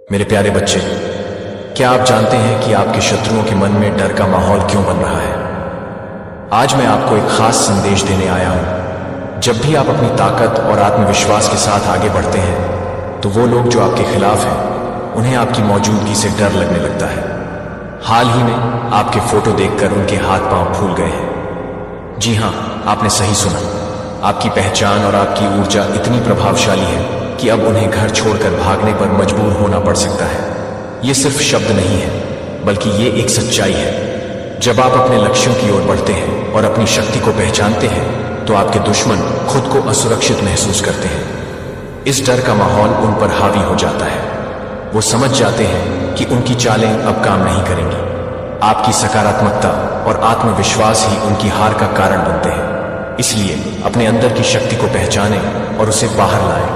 मेरे प्यारे बच्चे, क्या आप जानते हैं कि आपके शत्रुओं के मन में डर का माहौल क्यों बन रहा है? आज मैं आपको एक खास संदेश देने आया हूं। जब भी आप अपनी ताकत और आत्मविश्वास के साथ आगे बढ़ते हैं तो वो लोग जो आपके खिलाफ हैं उन्हें आपकी मौजूदगी से डर लगने लगता है। हाल ही में आपके फोटो देखकर उनके हाथ पांव फूल गए हैं। जी हां, आपने सही सुना। आपकी पहचान और आपकी ऊर्जा इतनी प्रभावशाली है कि अब उन्हें घर छोड़कर भागने पर मजबूर होना पड़ सकता है। ये सिर्फ शब्द नहीं है, बल्कि ये एक सच्चाई है। जब आप अपने लक्ष्यों की ओर बढ़ते हैं और अपनी शक्ति को पहचानते हैं तो आपके दुश्मन खुद को असुरक्षित महसूस करते हैं। इस डर का माहौल उन पर हावी हो जाता है। वो समझ जाते हैं कि उनकी चालें अब काम नहीं करेंगी। आपकी सकारात्मकता और आत्मविश्वास ही उनकी हार का कारण बनते हैं। इसलिए अपने अंदर की शक्ति को पहचानें और उसे बाहर लाएं।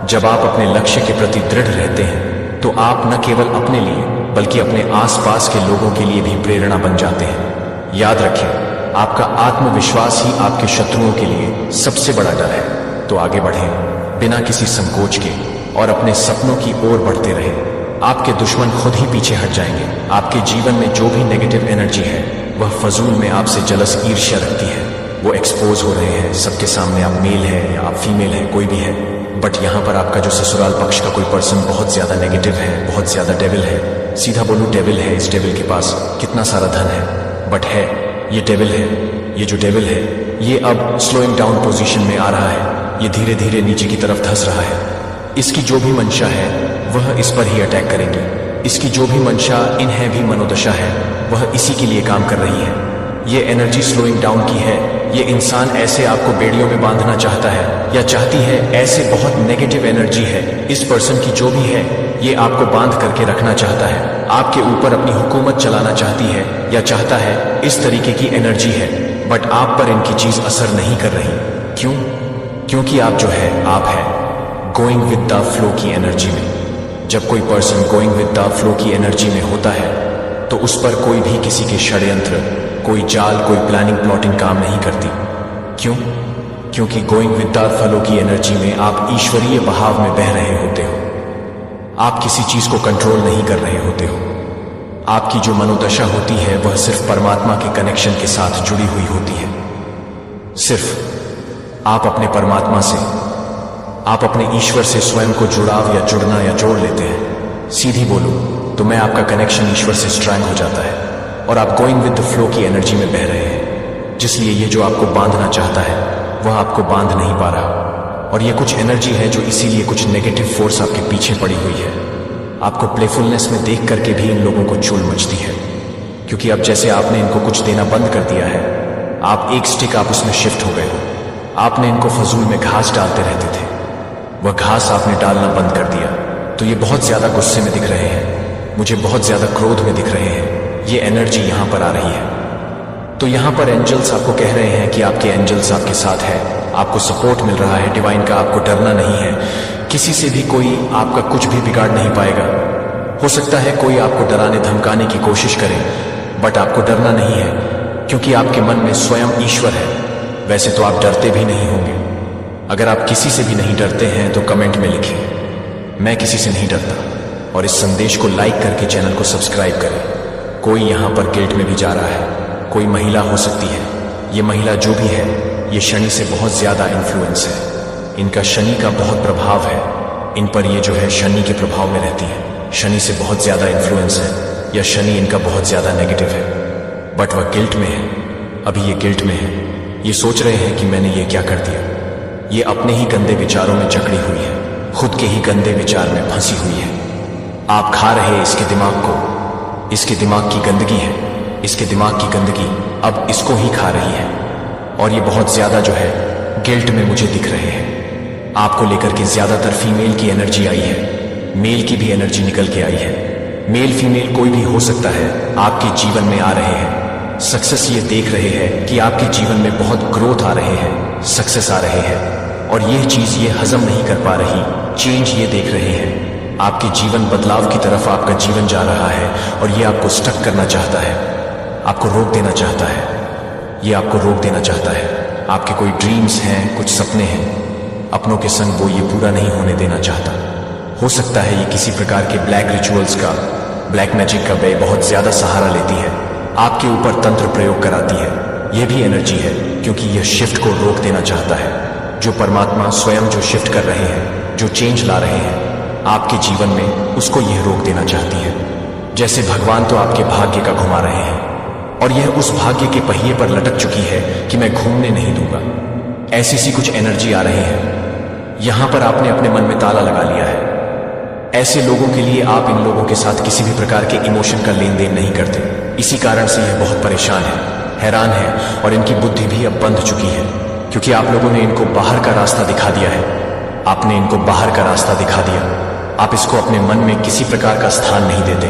जब आप अपने लक्ष्य के प्रति दृढ़ रहते हैं तो आप न केवल अपने लिए बल्कि अपने आसपास के लोगों के लिए भी प्रेरणा बन जाते हैं। याद रखें, आपका आत्मविश्वास ही आपके शत्रुओं के लिए सबसे बड़ा डर है। तो आगे बढ़ें बिना किसी संकोच के और अपने सपनों की ओर बढ़ते रहें। आपके दुश्मन खुद ही पीछे हट जाएंगे। आपके जीवन में जो भी नेगेटिव एनर्जी है वह फजूल में आपसे जलस ईर्ष्या रखती है। वो एक्सपोज हो रहे हैं सबके सामने। आप मेल है या आप फीमेल है, कोई भी है, बट यहाँ पर आपका जो ससुराल पक्ष का कोई पर्सन बहुत ज्यादा नेगेटिव है, बहुत ज्यादा डेविल है। सीधा बोलूं, डेविल है। इस डेविल के पास कितना सारा धन है, बट है ये डेविल है। ये जो डेविल है ये अब स्लोइंग डाउन पोजीशन में आ रहा है। ये धीरे धीरे नीचे की तरफ धंस रहा है। इसकी जो भी मंशा है वह इस पर ही अटैक करेंगी। इसकी जो भी मंशा, इन्हें भी मनोदशा है, वह इसी के लिए काम कर रही है। ये एनर्जी स्लोइंग डाउन की है। ये इंसान ऐसे आपको बेड़ियों में बांधना चाहता है या चाहती है। ऐसे बहुत नेगेटिव एनर्जी है इस पर्सन की जो भी है, ये आपको बांध करके रखना चाहता है। आपके ऊपर अपनी हुकूमत चलाना चाहती है या चाहता है। इस तरीके की एनर्जी है, बट आप पर इनकी चीज असर नहीं कर रही। क्यों? क्योंकि आप जो है आप है गोइंग विद द फ्लो की एनर्जी में। जब कोई person going with the flow की एनर्जी में होता है तो उस पर कोई भी किसी के षड्यंत्र, कोई जाल, कोई प्लानिंग प्लॉटिंग काम नहीं करती। क्यों? क्योंकि गोइंग विद द फ्लो की एनर्जी में आप ईश्वरीय बहाव में बह रहे होते हो। आप किसी चीज को कंट्रोल नहीं कर रहे होते हो। आपकी जो मनोदशा होती है वह सिर्फ परमात्मा के कनेक्शन के साथ जुड़ी हुई होती है। सिर्फ आप अपने परमात्मा से, आप अपने ईश्वर से स्वयं को जुड़ाव या जुड़ना या जोड़ लेते हैं। सीधी बोलूं तो मैं आपका कनेक्शन ईश्वर से स्ट्रांग हो जाता है और आप गोइंग विद द फ्लो की एनर्जी में बह रहे हैं। जिसलिए ये जो आपको बांधना चाहता है वह आपको बांध नहीं पा रहा। और ये कुछ एनर्जी है जो इसीलिए कुछ नेगेटिव फोर्स आपके पीछे पड़ी हुई है। आपको प्लेफुलनेस में देख करके भी इन लोगों को चूल मचती है, क्योंकि अब जैसे आपने इनको कुछ देना बंद कर दिया है, आप एक स्टिक आप उसमें शिफ्ट हो गए हो। आपने इनको फजूल में घास डालते रहते थे, वह घास आपने डालना बंद कर दिया। तो ये बहुत ज्यादा गुस्से में दिख रहे हैं, मुझे बहुत ज्यादा क्रोध में दिख रहे हैं। ये एनर्जी यहां पर आ रही है। तो यहां पर एंजल्स आपको कह रहे हैं कि आपके एंजल्स आपके साथ है, आपको सपोर्ट मिल रहा है डिवाइन का। आपको डरना नहीं है। किसी से भी कोई आपका कुछ भी बिगाड़ नहीं पाएगा। हो सकता है कोई आपको डराने धमकाने की कोशिश करे, बट आपको डरना नहीं है, क्योंकि आपके मन में स्वयं ईश्वर है। वैसे तो आप डरते भी नहीं होंगे। अगर आप किसी से भी नहीं डरते हैं तो कमेंट में लिखिए, मैं किसी से नहीं डरता। और इस संदेश को लाइक करके चैनल को सब्सक्राइब करें। कोई यहां पर गिल्ट में भी जा रहा है, कोई महिला हो सकती है। ये महिला जो भी है ये शनि से बहुत ज्यादा इन्फ्लुएंस है। इनका शनि का बहुत प्रभाव है इन पर। ये जो है शनि के प्रभाव में रहती है, शनि से बहुत ज्यादा इन्फ्लुएंस है, या शनि इनका बहुत ज्यादा नेगेटिव है। बट वह गिल्ट में है, अभी ये गिल्ट में है। ये सोच रहे हैं कि मैंने ये क्या कर दिया। ये अपने ही गंदे विचारों में जकड़ी हुई है, खुद के ही गंदे विचार में फंसी हुई है। आप खा रहे इसके दिमाग को। इसके दिमाग की गंदगी है, इसके दिमाग की गंदगी अब इसको ही खा रही है। और ये बहुत ज्यादा जो है गिल्ट में मुझे दिख रहे हैं। आपको लेकर के ज्यादातर फीमेल की एनर्जी आई है, मेल की भी एनर्जी निकल के आई है। मेल फीमेल कोई भी हो सकता है, आपके जीवन में आ रहे हैं। सक्सेस ये देख रहे हैं कि आपके जीवन में बहुत ग्रोथ आ रहे हैं, सक्सेस आ रहे हैं, और यह चीज ये हजम नहीं कर पा रही। चेंज ये देख रहे हैं। आपके जीवन बदलाव की तरफ आपका जीवन जा रहा है और ये आपको स्टक करना चाहता है, आपको रोक देना चाहता है। ये आपको रोक देना चाहता है। आपके कोई ड्रीम्स हैं, कुछ सपने हैं, अपनों के संग वो ये पूरा नहीं होने देना चाहता। हो सकता है ये किसी प्रकार के ब्लैक रिचुअल्स का, ब्लैक मैजिक का वे बहुत ज्यादा सहारा लेती है, आपके ऊपर तंत्र प्रयोग कराती है। यह भी एनर्जी है क्योंकि यह शिफ्ट को रोक देना चाहता है। जो परमात्मा स्वयं जो शिफ्ट कर रहे हैं, जो चेंज ला रहे हैं आपके जीवन में, उसको यह रोक देना चाहती है। जैसे भगवान तो आपके भाग्य का घुमा रहे हैं और यह उस भाग्य के पहिए पर लटक चुकी है कि मैं घूमने नहीं दूंगा। ऐसी सी कुछ एनर्जी आ रही है। यहां पर आपने अपने मन में ताला लगा लिया है। ऐसे लोगों के लिए आप इन लोगों के साथ किसी भी प्रकार के इमोशन का लेन देन नहीं करते। इसी कारण से यह बहुत परेशान है, हैरान है और इनकी बुद्धि भी अब बंध चुकी है क्योंकि आप लोगों ने इनको बाहर का रास्ता दिखा दिया है। आपने इनको बाहर का रास्ता दिखा दिया। आप इसको अपने मन में किसी प्रकार का स्थान नहीं देते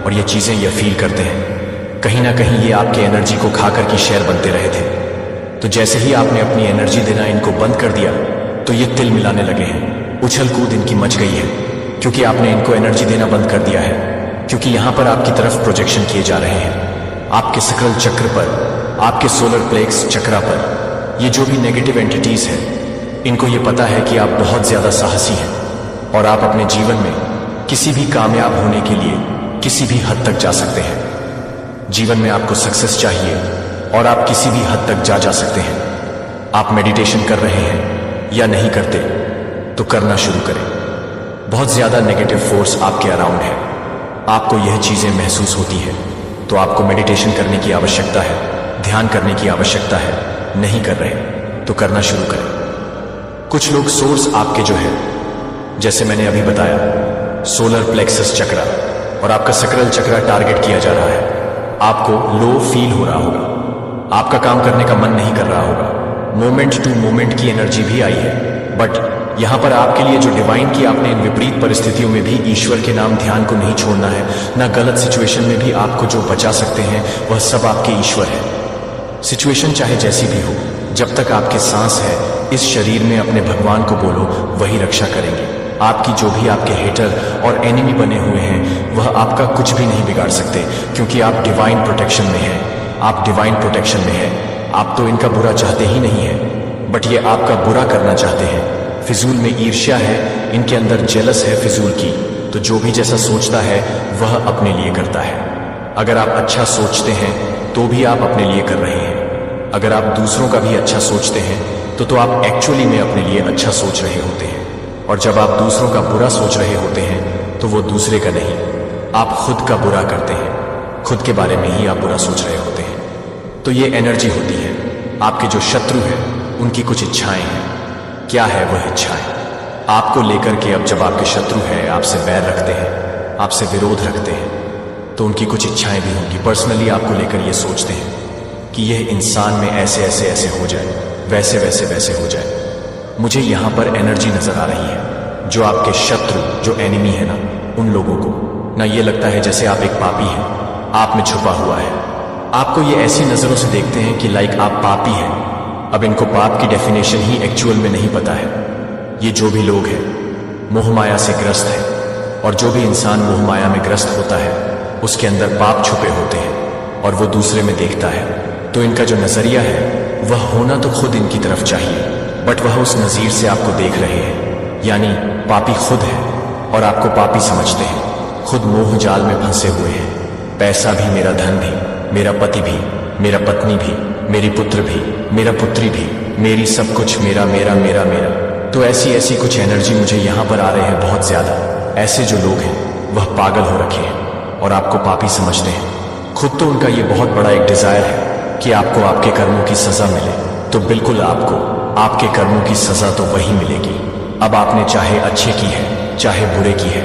और ये चीजें ये फील करते हैं। कहीं ना कहीं ये आपके एनर्जी को खाकर की शेर बनते रहे थे। तो जैसे ही आपने अपनी एनर्जी देना इनको बंद कर दिया तो ये तिल मिलाने लगे हैं। उछल कूद इनकी मच गई है क्योंकि आपने इनको एनर्जी देना बंद कर दिया है। क्योंकि यहां पर आपकी तरफ प्रोजेक्शन किए जा रहे हैं, आपके सकल चक्र पर, आपके सोलर प्लेक्स चक्रा पर। ये जो भी नेगेटिव एंटिटीज हैं, इनको ये पता है कि आप बहुत ज्यादा साहसी हैं और आप अपने जीवन में किसी भी कामयाब होने के लिए किसी भी हद तक जा सकते हैं। जीवन में आपको सक्सेस चाहिए और आप किसी भी हद तक जा सकते हैं। आप मेडिटेशन कर रहे हैं या नहीं करते तो करना शुरू करें। बहुत ज्यादा नेगेटिव फोर्स आपके अराउंड है, आपको यह चीजें महसूस होती है तो आपको मेडिटेशन करने की आवश्यकता है, ध्यान करने की आवश्यकता है। नहीं कर रहे तो करना शुरू करें। कुछ लोग सोर्स आपके जो है, जैसे मैंने अभी बताया, सोलर प्लेक्सस चक्रा और आपका सकरल चक्रा टारगेट किया जा रहा है। आपको लो फील हो रहा होगा, आपका काम करने का मन नहीं कर रहा होगा। मोमेंट टू मोमेंट की एनर्जी भी आई है, बट यहां पर आपके लिए जो डिवाइन की आपने इन विपरीत परिस्थितियों में भी ईश्वर के नाम ध्यान को नहीं छोड़ना है, ना गलत सिचुएशन में भी आपको जो बचा सकते हैं वह सब आपके ईश्वर है। सिचुएशन चाहे जैसी भी हो, जब तक आपके सांस है इस शरीर में अपने भगवान को बोलो, वही रक्षा करेंगे। आपकी जो भी आपके हेटर और एनिमी बने हुए हैं वह आपका कुछ भी नहीं बिगाड़ सकते क्योंकि आप डिवाइन प्रोटेक्शन में हैं। आप डिवाइन प्रोटेक्शन में हैं। आप तो इनका बुरा चाहते ही नहीं है, बट ये आपका बुरा करना चाहते हैं। फिजूल में ईर्ष्या है, इनके अंदर जेलस है फिजूल की। तो जो भी जैसा सोचता है वह अपने लिए करता है। अगर आप अच्छा सोचते हैं तो भी आप अपने लिए कर रहे हैं। अगर आप दूसरों का भी अच्छा सोचते हैं तो आप एक्चुअली में अपने लिए अच्छा सोच रहे होते हैं। और जब आप दूसरों का बुरा सोच रहे होते हैं तो वो दूसरे का नहीं, आप खुद का बुरा करते हैं। खुद के बारे में ही आप बुरा सोच रहे होते हैं। तो ये एनर्जी होती है। आपके जो शत्रु हैं उनकी कुछ इच्छाएं हैं। क्या है वह इच्छाएं? आपको लेकर के अब जब आपके शत्रु हैं, आपसे बैर रखते हैं, आपसे विरोध रखते हैं, तो उनकी कुछ इच्छाएं भी होंगी। पर्सनली आपको लेकर ये सोचते हैं कि यह इंसान में ऐसे ऐसे ऐसे हो जाए, वैसे वैसे वैसे हो जाए। मुझे यहां पर एनर्जी नजर आ रही है। जो आपके शत्रु, जो एनिमी है ना, उन लोगों को ना ये लगता है जैसे आप एक पापी हैं, आप में छुपा हुआ है। आपको ये ऐसी नजरों से देखते हैं कि लाइक आप पापी हैं। अब इनको पाप की डेफिनेशन ही एक्चुअल में नहीं पता है। ये जो भी लोग हैं मोह माया से ग्रस्त है, और जो भी इंसान मोह माया में ग्रस्त होता है उसके अंदर पाप छुपे होते हैं और वो दूसरे में देखता है। तो इनका जो नजरिया है वह होना तो खुद इनकी तरफ चाहिए, बट वह उस नजीर से आपको देख रहे हैं, यानी पापी खुद है और आपको पापी समझते हैं। खुद मोह जाल में फंसे हुए हैं। पैसा भी, मेरा धन भी, मेरा पति भी, मेरा पत्नी भी, मेरी पुत्र भी, मेरा पुत्री भी, मेरी सब कुछ, मेरा मेरा मेरा मेरा। तो ऐसी ऐसी कुछ एनर्जी मुझे यहां पर आ रहे हैं बहुत ज्यादा। ऐसे जो लोग हैं वह पागल हो रखे हैं और आपको पापी समझते हैं। खुद तो उनका ये बहुत बड़ा एक डिजायर है कि आपको आपके कर्मों की सजा मिले। तो बिल्कुल आपको आपके कर्मों की सजा तो वही मिलेगी। अब आपने चाहे अच्छे की है चाहे बुरे की है,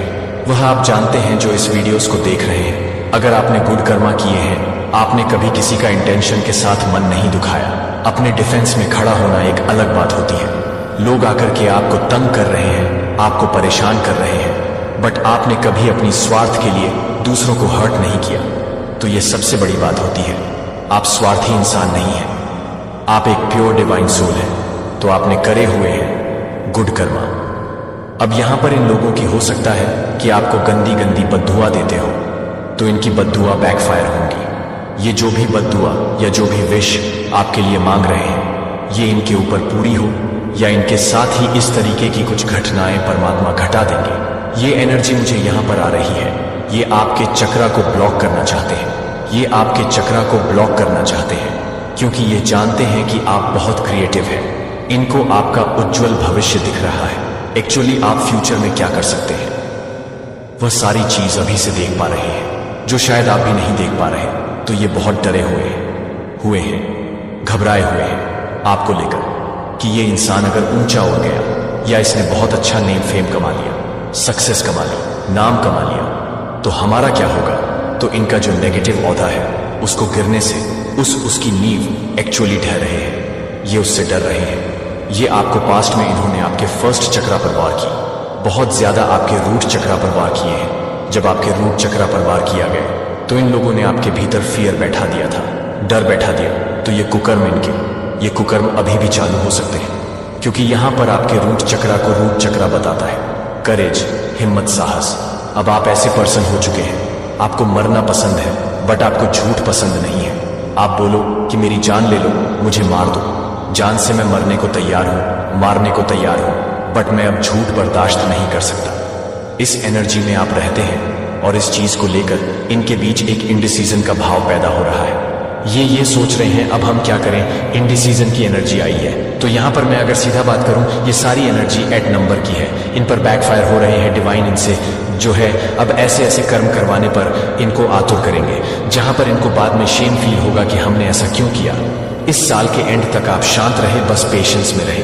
वह आप जानते हैं जो इस वीडियोस को देख रहे हैं। अगर आपने गुड कर्मा किए हैं, आपने कभी किसी का इंटेंशन के साथ मन नहीं दुखाया, अपने डिफेंस में खड़ा होना एक अलग बात होती है। लोग आकर के आपको तंग कर रहे हैं, आपको परेशान कर रहे हैं, बट आपने कभी अपनी स्वार्थ के लिए दूसरों को हर्ट नहीं किया। तो ये सबसे बड़ी बात होती है। आप स्वार्थी इंसान नहीं हैं, आप एक प्योर डिवाइन सोल हैं। तो आपने करे हुए हैं गुड कर्मा। अब यहां पर इन लोगों की हो सकता है कि आपको गंदी गंदी बद्दुआ देते हो, तो इनकी बद्दुआ बैकफायर होंगी। ये जो भी बद्दुआ या जो भी विश आपके लिए मांग रहे हैं, ये इनके ऊपर पूरी हो या इनके साथ ही इस तरीके की कुछ घटनाएं परमात्मा घटा देंगे। ये एनर्जी मुझे यहाँ पर आ रही है, ये आपके चक्रा को ब्लॉक करना चाहते हैं, ये आपके चक्रा को ब्लॉक करना चाहते हैं, क्योंकि ये जानते हैं कि आप बहुत क्रिएटिव हैं। इनको आपका उज्जवल भविष्य दिख रहा है। एक्चुअली आप फ्यूचर में क्या कर सकते हैं वह सारी चीज अभी से देख पा रहे हैं, जो शायद आप भी नहीं देख पा रहे। तो ये बहुत डरे हुए हैं, घबराए हुए हैं आपको लेकर कि ये इंसान अगर ऊंचा हो गया या इसने बहुत अच्छा नेम फेम कमा लिया, सक्सेस कमा ली, नाम कमा लिया, तो हमारा क्या होगा। तो इनका जो नेगेटिव औधा है उसको गिरने से उसकी नींव एक्चुअली ढह रहे हैं। ये उससे डर रहे हैं। ये आपको पास्ट में इन्होंने आपके फर्स्ट चक्रा पर वार की, बहुत ज्यादा आपके रूट चक्रा पर वार किए हैं। जब आपके रूट चक्रा पर वार किया गया तो इन लोगों ने आपके भीतर फियर बैठा दिया था, डर बैठा दिया। तो ये कुकर्म अभी भी चालू हो सकते हैं, क्योंकि यहां पर आपके रूट चक्रा को रूट चक्रा बताता है करेज, हिम्मत, साहस। अब आप ऐसे पर्सन हो चुके हैं, आपको मरना पसंद है बट आपको झूठ पसंद नहीं है। आप बोलो कि मेरी जान ले लो, मुझे मार दो, जान से मैं मरने को तैयार हूं, मारने को तैयार हूं, बट मैं अब झूठ बर्दाश्त नहीं कर सकता। इस एनर्जी में आप रहते हैं और इस चीज को लेकर इनके बीच एक इंडिसीजन का भाव पैदा हो रहा है। ये सोच रहे हैं अब हम क्या करें, इंडिसीजन की एनर्जी आई है। तो यहां पर मैं अगर सीधा बात करूं, ये सारी एनर्जी एट नंबर की है, इन पर बैकफायर हो रहे हैं। डिवाइन इनसे जो है अब ऐसे ऐसे कर्म करवाने पर इनको आतुर करेंगे, जहां पर इनको बाद में शेम फील होगा कि हमने ऐसा क्यों किया। इस साल के एंड तक आप शांत रहे, बस पेशेंस में रहे।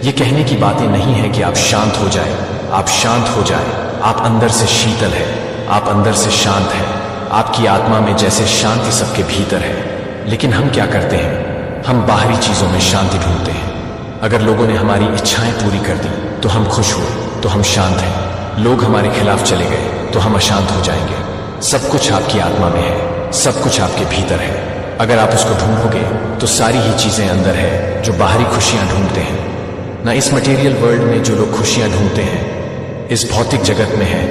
ये कहने की बातें नहीं है कि आप शांत हो जाए, आप शांत हो जाए। आप अंदर से शीतल है, आप अंदर से शांत है, आपकी आत्मा में जैसे शांति सबके भीतर है। लेकिन हम क्या करते हैं, हम बाहरी चीजों में शांति ढूंढते हैं। अगर लोगों ने हमारी इच्छाएं पूरी कर दी तो हम खुश हुए, तो हम शांत हैं। लोग हमारे खिलाफ चले गए तो हम अशांत हो जाएंगे। सब कुछ आपकी आत्मा में है, सब कुछ आपके भीतर है। अगर आप उसको ढूंढोगे तो सारी ही चीजें अंदर है जो बाहरी खुशियां ढूंढते हैं। ना इस मटेरियल वर्ल्ड में जो लोग खुशियां ढूंढते हैं, इस भौतिक जगत में है,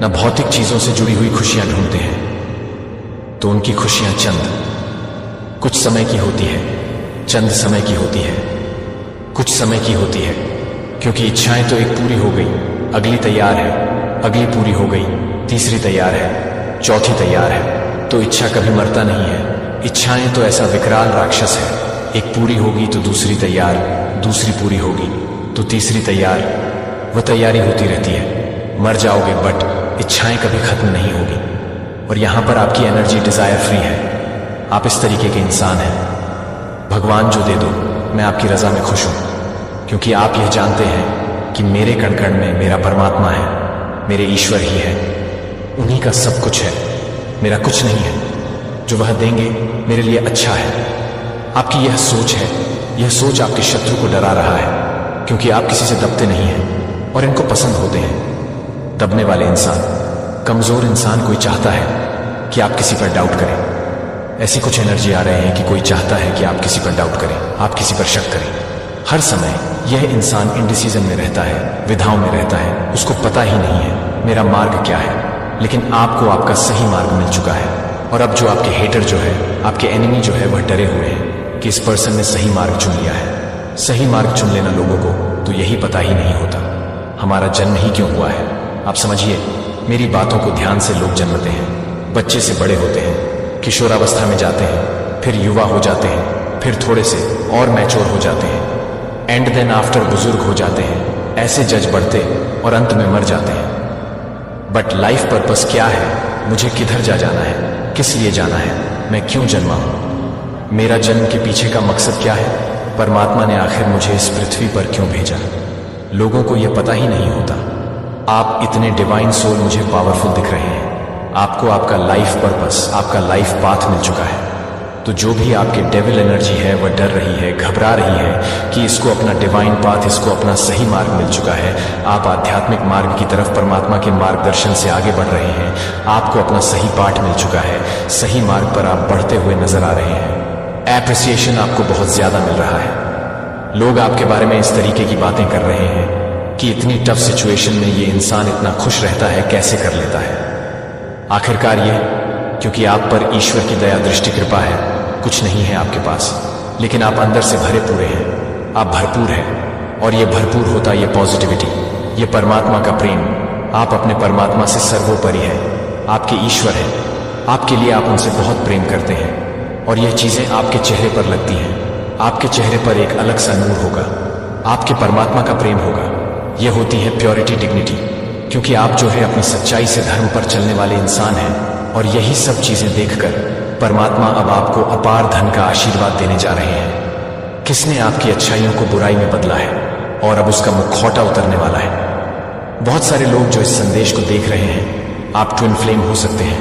ना भौतिक चीजों से जुड़ी हुई खुशियां ढूंढते हैं। तो उनकी खुशियां चंद कुछ समय की होती है, चंद समय की होती है, कुछ समय की होती है, क्योंकि इच्छाएं तो एक पूरी हो गई, अगली तैयार है, अगली पूरी हो गई, तीसरी तैयार है, चौथी तैयार है। तो इच्छा कभी मरता नहीं है। इच्छाएं तो ऐसा विकराल राक्षस है, एक पूरी होगी तो दूसरी तैयार, दूसरी पूरी होगी तो तीसरी तैयार। वह तैयारी होती रहती है। मर जाओगे बट इच्छाएं कभी खत्म नहीं होगी। और यहां पर आपकी एनर्जी डिजायर फ्री है। आप इस तरीके के इंसान हैं। भगवान जो दे दो, मैं आपकी रजा में खुश हूं, क्योंकि आप यह जानते हैं कि मेरे कण कण में मेरा परमात्मा है, मेरे ईश्वर ही है, उन्हीं का सब कुछ है, मेरा कुछ नहीं है। जो वह देंगे मेरे लिए अच्छा है। आपकी यह सोच है, यह सोच आपके शत्रु को डरा रहा है, क्योंकि आप किसी से दबते नहीं हैं और इनको पसंद होते हैं दबने वाले इंसान। कमजोर इंसान कोई चाहता है कि आप किसी पर डाउट करें। ऐसी कुछ एनर्जी आ रहे हैं कि कोई चाहता है कि आप किसी पर डाउट करें, आप किसी पर शक करें। हर समय यह इंसान इंडिसीजन में रहता है, विधाओं में रहता है, उसको पता ही नहीं है मेरा मार्ग क्या है। लेकिन आपको आपका सही मार्ग मिल चुका है। और अब जो आपके हेटर जो है, आपके एनिमी जो है, वह डरे हुए हैं कि इस पर्सन ने सही मार्ग चुन लिया है। सही मार्ग चुन लेना लोगों को तो यही पता ही नहीं होता हमारा जन्म ही क्यों हुआ है। आप समझिए, मेरी बातों को ध्यान से लोग जन्मते हैं, बच्चे से बड़े होते हैं, किशोरावस्था में जाते हैं, फिर युवा हो जाते हैं, फिर थोड़े से और मैच्योर हो जाते हैं, एंड देन आफ्टर बुजुर्ग हो जाते हैं। ऐसे जज बढ़ते और अंत में मर जाते हैं। बट लाइफ पर्पस क्या है, मुझे किधर जाना है, किस लिए जाना है, मैं क्यों जन्मा हूं, मेरा जन्म के पीछे का मकसद क्या है, परमात्मा ने आखिर मुझे इस पृथ्वी पर क्यों भेजा। लोगों को यह पता ही नहीं होता। आप इतने डिवाइन सोल मुझे पावरफुल दिख रहे हैं। आपको आपका लाइफ पर्पस, आपका लाइफ पाथ मिल चुका है। तो जो भी आपके डेविल एनर्जी है वह डर रही है, घबरा रही है कि इसको अपना डिवाइन पाथ, इसको अपना सही मार्ग मिल चुका है। आप आध्यात्मिक मार्ग की तरफ परमात्मा के मार्गदर्शन से आगे बढ़ रहे हैं। आपको अपना सही पाठ मिल चुका है, सही मार्ग पर आप बढ़ते हुए नजर आ रहे हैं। एप्रिसिएशन आपको बहुत ज्यादा मिल रहा है। लोग आपके बारे में इस तरीके की बातें कर रहे हैं कि इतनी टफ सिचुएशन में ये इंसान इतना खुश रहता है, कैसे कर लेता है। आखिरकार ये क्योंकि आप पर ईश्वर की दया दृष्टि कृपा है। कुछ नहीं है आपके पास, लेकिन आप अंदर से भरे पूरे हैं, आप भरपूर हैं। और ये भरपूर होता ये पॉजिटिविटी, ये परमात्मा का प्रेम आप अपने परमात्मा से सर्वोपरि हैं, आपके ईश्वर हैं, आपके लिए आप उनसे बहुत प्रेम करते हैं और यह चीजें आपके चेहरे पर लगती हैं। आपके चेहरे पर एक अलग सा नूर होगा, आपके परमात्मा का प्रेम होगा। यह होती है प्योरिटी, डिग्निटी, क्योंकि आप जो है अपनी सच्चाई से धर्म पर चलने वाले इंसान हैं। और यही सब चीजें देखकर परमात्मा अब आपको अपार धन का आशीर्वाद देने जा रहे हैं। किसने आपकी अच्छाइयों को बुराई में बदला है और अब उसका मुखौटा उतरने वाला है। बहुत सारे लोग जो इस संदेश को देख रहे हैं, आप ट्विन फ्लेम हो सकते हैं,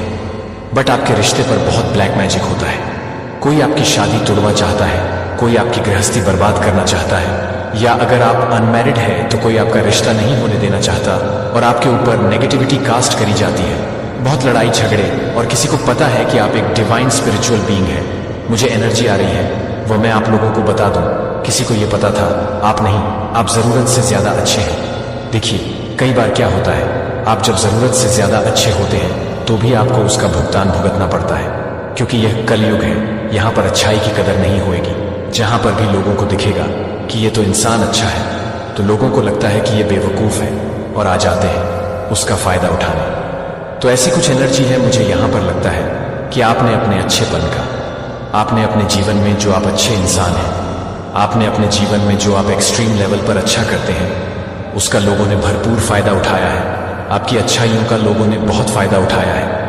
बट आपके रिश्ते पर बहुत ब्लैक मैजिक होता है। कोई आपकी शादी तोड़ना चाहता है, कोई आपकी गृहस्थी बर्बाद करना चाहता है, या अगर आप अनमैरिड है तो कोई आपका रिश्ता नहीं होने देना चाहता और आपके ऊपर नेगेटिविटी कास्ट करी जाती है। बहुत लड़ाई झगड़े, और किसी को पता है कि आप एक डिवाइन स्पिरिचुअल बीइंग है, मुझे एनर्जी आ रही है, वो मैं आप लोगों को बता दूं। किसी को ये पता था? आप नहीं, आप जरूरत से ज्यादा अच्छे हैं। देखिए, कई बार क्या होता है, आप जब जरूरत से ज्यादा अच्छे होते हैं तो भी आपको उसका भुगतान भुगतना पड़ता है, क्योंकि यह कलयुग है। यहाँ पर अच्छाई की कदर नहीं होएगी। जहां पर भी लोगों को दिखेगा कि ये तो इंसान अच्छा है, तो लोगों को लगता है कि ये बेवकूफ है और आ जाते हैं उसका फायदा उठाने। तो ऐसी कुछ एनर्जी है, मुझे यहां पर लगता है कि आपने अपने अच्छेपन का, आपने अपने जीवन में जो आप अच्छे इंसान हैं, आपने अपने जीवन में जो आप एक्सट्रीम लेवल पर अच्छा करते हैं, उसका लोगों ने भरपूर फायदा उठाया है। आपकी अच्छाइयों का लोगों ने बहुत फायदा उठाया है।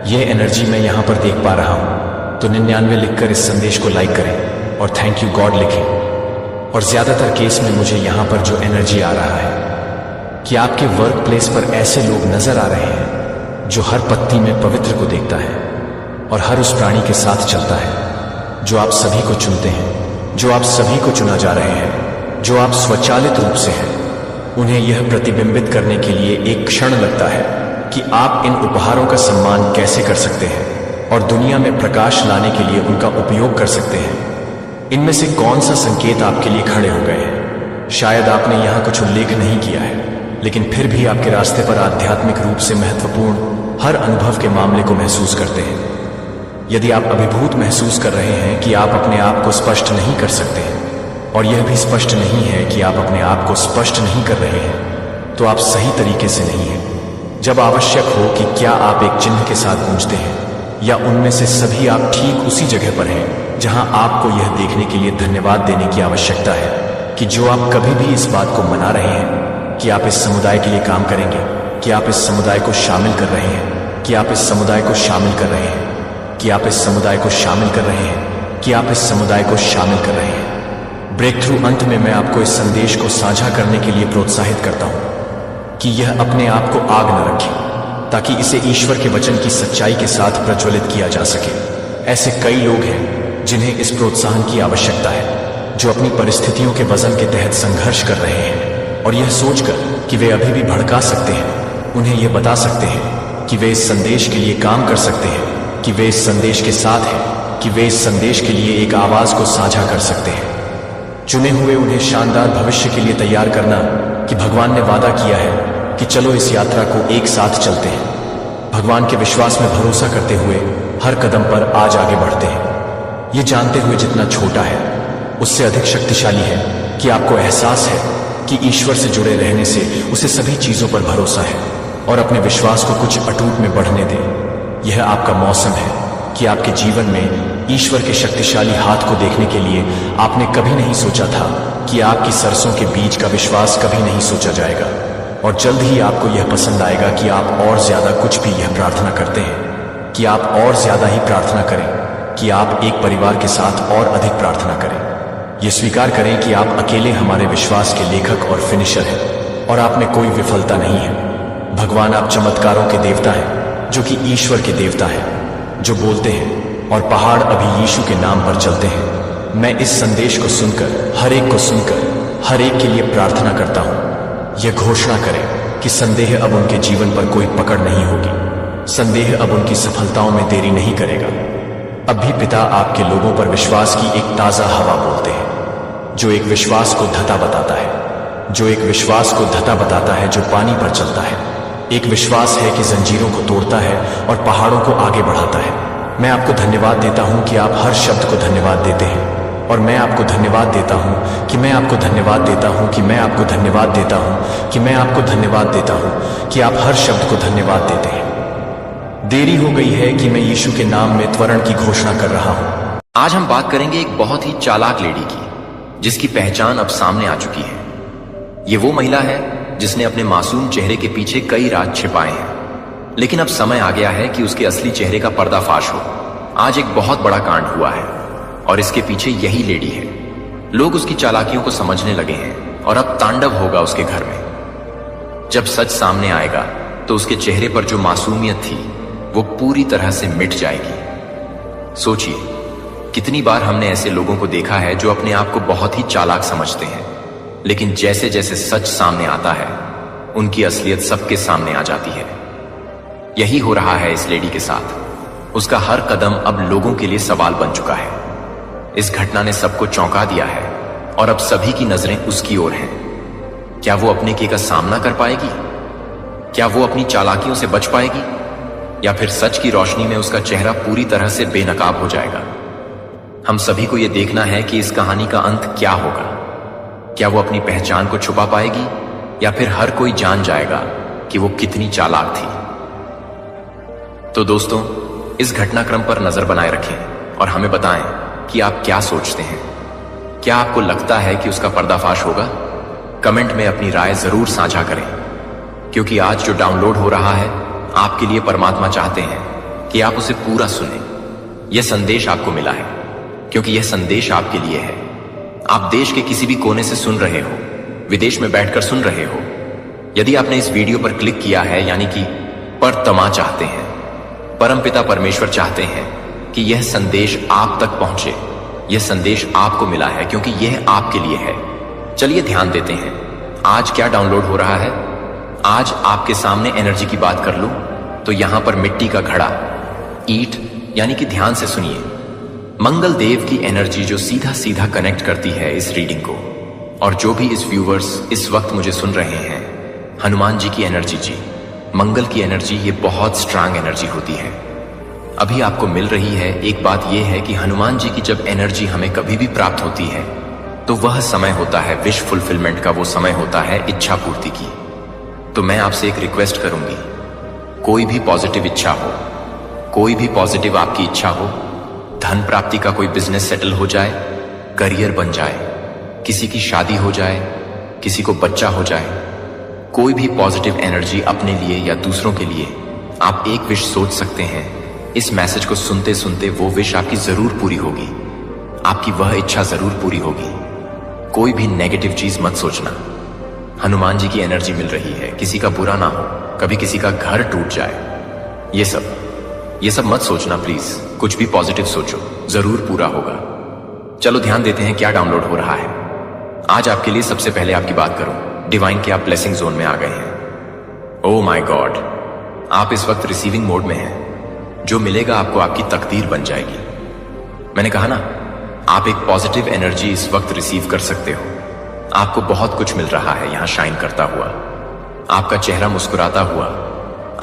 ये एनर्जी मैं यहां पर देख पा रहा हूं। तो 99 लिखकर इस संदेश को लाइक करें और थैंक यू गॉड लिखें। और ज्यादातर केस में मुझे यहां पर जो एनर्जी आ रहा है कि आपके वर्क प्लेस पर ऐसे लोग नजर आ रहे हैं जो हर पत्ती में पवित्र को देखता है और हर उस प्राणी के साथ चलता है जो आप सभी को चुनते हैं, जो आप सभी को चुना जा रहे हैं, जो आप स्वचालित रूप से हैं। उन्हें यह प्रतिबिंबित करने के लिए एक क्षण लगता है कि आप इन उपहारों का सम्मान कैसे कर सकते हैं और दुनिया में प्रकाश लाने के लिए उनका उपयोग कर सकते हैं। इनमें से कौन सा संकेत आपके लिए खड़े हो गए हैं? शायद आपने यहां कुछ उल्लेख नहीं किया है, लेकिन फिर भी आपके रास्ते पर आध्यात्मिक रूप से महत्वपूर्ण हर अनुभव के मामले को महसूस करते हैं। यदि आप अभिभूत महसूस कर रहे हैं कि आप अपने आप को स्पष्ट नहीं कर सकते हैं, और यह भी स्पष्ट नहीं है कि आप अपने आप को स्पष्ट नहीं कर रहे हैं, तो आप सही तरीके से नहीं हैं। जब आवश्यक हो कि क्या आप एक चिन्ह के साथ गूंजते हैं, या उनमें से सभी आप ठीक उसी जगह पर हैं जहां आपको यह देखने के लिए धन्यवाद देने की आवश्यकता है कि जो आप कभी भी इस बात को मना रहे हैं कि आप इस समुदाय के लिए काम करेंगे, कि आप इस समुदाय को शामिल कर रहे हैं, कि आप इस समुदाय को शामिल कर रहे हैं, कि आप इस समुदाय को शामिल कर रहे हैं, कि आप इस समुदाय को शामिल कर रहे हैं। ब्रेक थ्रू अंत में मैं आपको इस संदेश को साझा करने के लिए प्रोत्साहित करता हूं कि यह अपने आप को आग न रखें, ताकि इसे ईश्वर के वचन की सच्चाई के साथ प्रज्वलित किया जा सके। ऐसे कई लोग हैं जिन्हें इस प्रोत्साहन की आवश्यकता है, जो अपनी परिस्थितियों के वजन के तहत संघर्ष कर रहे हैं और यह सोचकर कि वे अभी भी भड़का सकते हैं, उन्हें यह बता सकते हैं कि वे इस संदेश के लिए काम कर सकते हैं, कि वे इस संदेश के साथ हैं, कि वे इस संदेश के लिए एक आवाज को साझा कर सकते हैं। चुने हुए उन्हें शानदार भविष्य के लिए तैयार करना कि भगवान ने वादा किया है कि चलो इस यात्रा को एक साथ चलते हैं। भगवान के विश्वास में भरोसा करते हुए हर कदम पर आज आगे बढ़ते हैं, ये जानते हुए जितना छोटा है उससे अधिक शक्तिशाली है कि आपको एहसास है कि ईश्वर से जुड़े रहने से उसे सभी चीजों पर भरोसा है और अपने विश्वास को कुछ अटूट में बढ़ने दें। यह आपका मौसम है कि आपके जीवन में ईश्वर के शक्तिशाली हाथ को देखने के लिए आपने कभी नहीं सोचा था कि आपकी सरसों के बीज का विश्वास कभी नहीं सोचा जाएगा, और जल्द ही आपको यह पसंद आएगा कि आप और ज्यादा कुछ भी यह प्रार्थना करते हैं, कि आप और ज्यादा ही प्रार्थना करें, कि आप एक परिवार के साथ और अधिक प्रार्थना करें। ये स्वीकार करें कि आप अकेले हमारे विश्वास के लेखक और फिनिशर हैं और आप में कोई विफलता नहीं है। भगवान आप चमत्कारों के देवता हैं, जो कि ईश्वर के देवता हैं, जो बोलते हैं और पहाड़ अभी यीशु के नाम पर चलते हैं। मैं इस संदेश को सुनकर, हर एक को सुनकर, हर एक के लिए प्रार्थना करता हूं। यह घोषणा करें कि संदेह अब उनके जीवन पर कोई पकड़ नहीं होगी, संदेह अब उनकी सफलताओं में देरी नहीं करेगा। अब भी पिता आपके लोगों पर विश्वास की एक ताजा हवा बोलते हैं, जो एक विश्वास को धता बताता है, जो एक विश्वास को धता बताता है, जो पानी पर चलता है। एक विश्वास है कि जंजीरों को तोड़ता है और पहाड़ों को आगे बढ़ाता है। मैं आपको धन्यवाद देता हूं कि आप हर शब्द को धन्यवाद देते हैं और मैं आपको धन्यवाद देता हूँ कि मैं आपको धन्यवाद देता हूँ कि मैं आपको धन्यवाद देता हूँ कि मैं आपको धन्यवाद देता हूँ कि आप हर शब्द को धन्यवाद देते हैं। देरी हो गई है कि मैं यीशु के नाम में त्वरण की घोषणा कर रहा हूँ। आज हम बात करेंगे एक बहुत ही चालाक लेडी की, जिसकी पहचान अब सामने आ चुकी है। ये वो महिला है जिसने अपने मासूम चेहरे के पीछे कई राज छिपाए हैं, लेकिन अब समय आ गया है कि उसके असली चेहरे का पर्दाफाश हो। आज एक बहुत बड़ा कांड हुआ है और इसके पीछे यही लेडी है। लोग उसकी चालाकियों को समझने लगे हैं और अब तांडव होगा उसके घर में। जब सच सामने आएगा तो उसके चेहरे पर जो मासूमियत थी वो पूरी तरह से मिट जाएगी। सोचिए, कितनी बार हमने ऐसे लोगों को देखा है जो अपने आप को बहुत ही चालाक समझते हैं, लेकिन जैसे जैसे सच सामने आता है उनकी असलियत सबके सामने आ जाती है। यही हो रहा है इस लेडी के साथ। उसका हर कदम अब लोगों के लिए सवाल बन चुका है। इस घटना ने सबको चौंका दिया है और अब सभी की नजरें उसकी ओर हैं। क्या वो अपने किए का सामना कर पाएगी? क्या वो अपनी चालाकियों से बच पाएगी, या फिर सच की रोशनी में उसका चेहरा पूरी तरह से बेनकाब हो जाएगा? हम सभी को यह देखना है कि इस कहानी का अंत क्या होगा। क्या वो अपनी पहचान को छुपा पाएगी, या फिर हर कोई जान जाएगा कि वो कितनी चालाक थी? तो दोस्तों, इस घटनाक्रम पर नजर बनाए रखें और हमें बताएं कि आप क्या सोचते हैं। क्या आपको लगता है कि उसका पर्दाफाश होगा? कमेंट में अपनी राय जरूर साझा करें, क्योंकि आज जो डाउनलोड हो रहा है आपके लिए परमात्मा चाहते हैं कि आप उसे पूरा सुनें। यह संदेश आपको मिला है क्योंकि यह संदेश आपके लिए है। आप देश के किसी भी कोने से सुन रहे हो, विदेश में बैठकर सुन रहे हो। यदि आपने इस वीडियो पर क्लिक किया है, यानी कि परतमा चाहते हैं, परमपिता परमेश्वर चाहते हैं कि यह संदेश आप तक पहुंचे। यह संदेश आपको मिला है क्योंकि यह आपके लिए है। चलिए ध्यान देते हैं आज क्या डाउनलोड हो रहा है। आज आपके सामने एनर्जी की बात कर लूं तो यहां पर मिट्टी का घड़ा, ईट, यानी कि ध्यान से सुनिए, मंगल देव की एनर्जी जो सीधा सीधा कनेक्ट करती है इस रीडिंग को। और जो भी इस व्यूवर्स इस वक्त मुझे सुन रहे हैं, हनुमान जी की एनर्जी जी, मंगल की एनर्जी, ये बहुत स्ट्रांग एनर्जी होती है। अभी आपको मिल रही है। एक बात यह है कि हनुमान जी की जब एनर्जी हमें कभी भी प्राप्त होती है तो वह समय होता है विश फुलफिलमेंट का, वो समय होता है इच्छा पूर्ति की। तो मैं आपसे एक रिक्वेस्ट करूंगी, कोई भी पॉजिटिव इच्छा हो, कोई भी पॉजिटिव आपकी इच्छा हो, धन प्राप्ति का कोई बिजनेस सेटल हो जाए, करियर बन जाए, किसी की शादी हो जाए, किसी को बच्चा हो जाए, कोई भी पॉजिटिव एनर्जी अपने लिए या दूसरों के लिए आप एक विश सोच सकते हैं। इस मैसेज को सुनते सुनते वो विश आपकी जरूर पूरी होगी, आपकी वह इच्छा जरूर पूरी होगी। कोई भी नेगेटिव चीज मत सोचना। हनुमान जी की एनर्जी मिल रही है, किसी का बुरा ना हो, कभी किसी का घर टूट जाए, ये सब मत सोचना प्लीज। कुछ भी पॉजिटिव सोचो, जरूर पूरा होगा। चलो ध्यान देते हैं क्या डाउनलोड हो रहा है। आज आपके लिए सबसे पहले आपकी बात करूं, डिवाइन के आप ब्लेसिंग जोन में आ गए हैं। ओह माय गॉड, आप इस वक्त रिसीविंग मोड में हैं। जो मिलेगा आपको आपकी तकदीर बन जाएगी। मैंने कहा ना, आप एक पॉजिटिव एनर्जी इस वक्त रिसीव कर सकते हो। आपको बहुत कुछ मिल रहा है यहां शाइन करता हुआ। आपका चेहरा मुस्कुराता हुआ,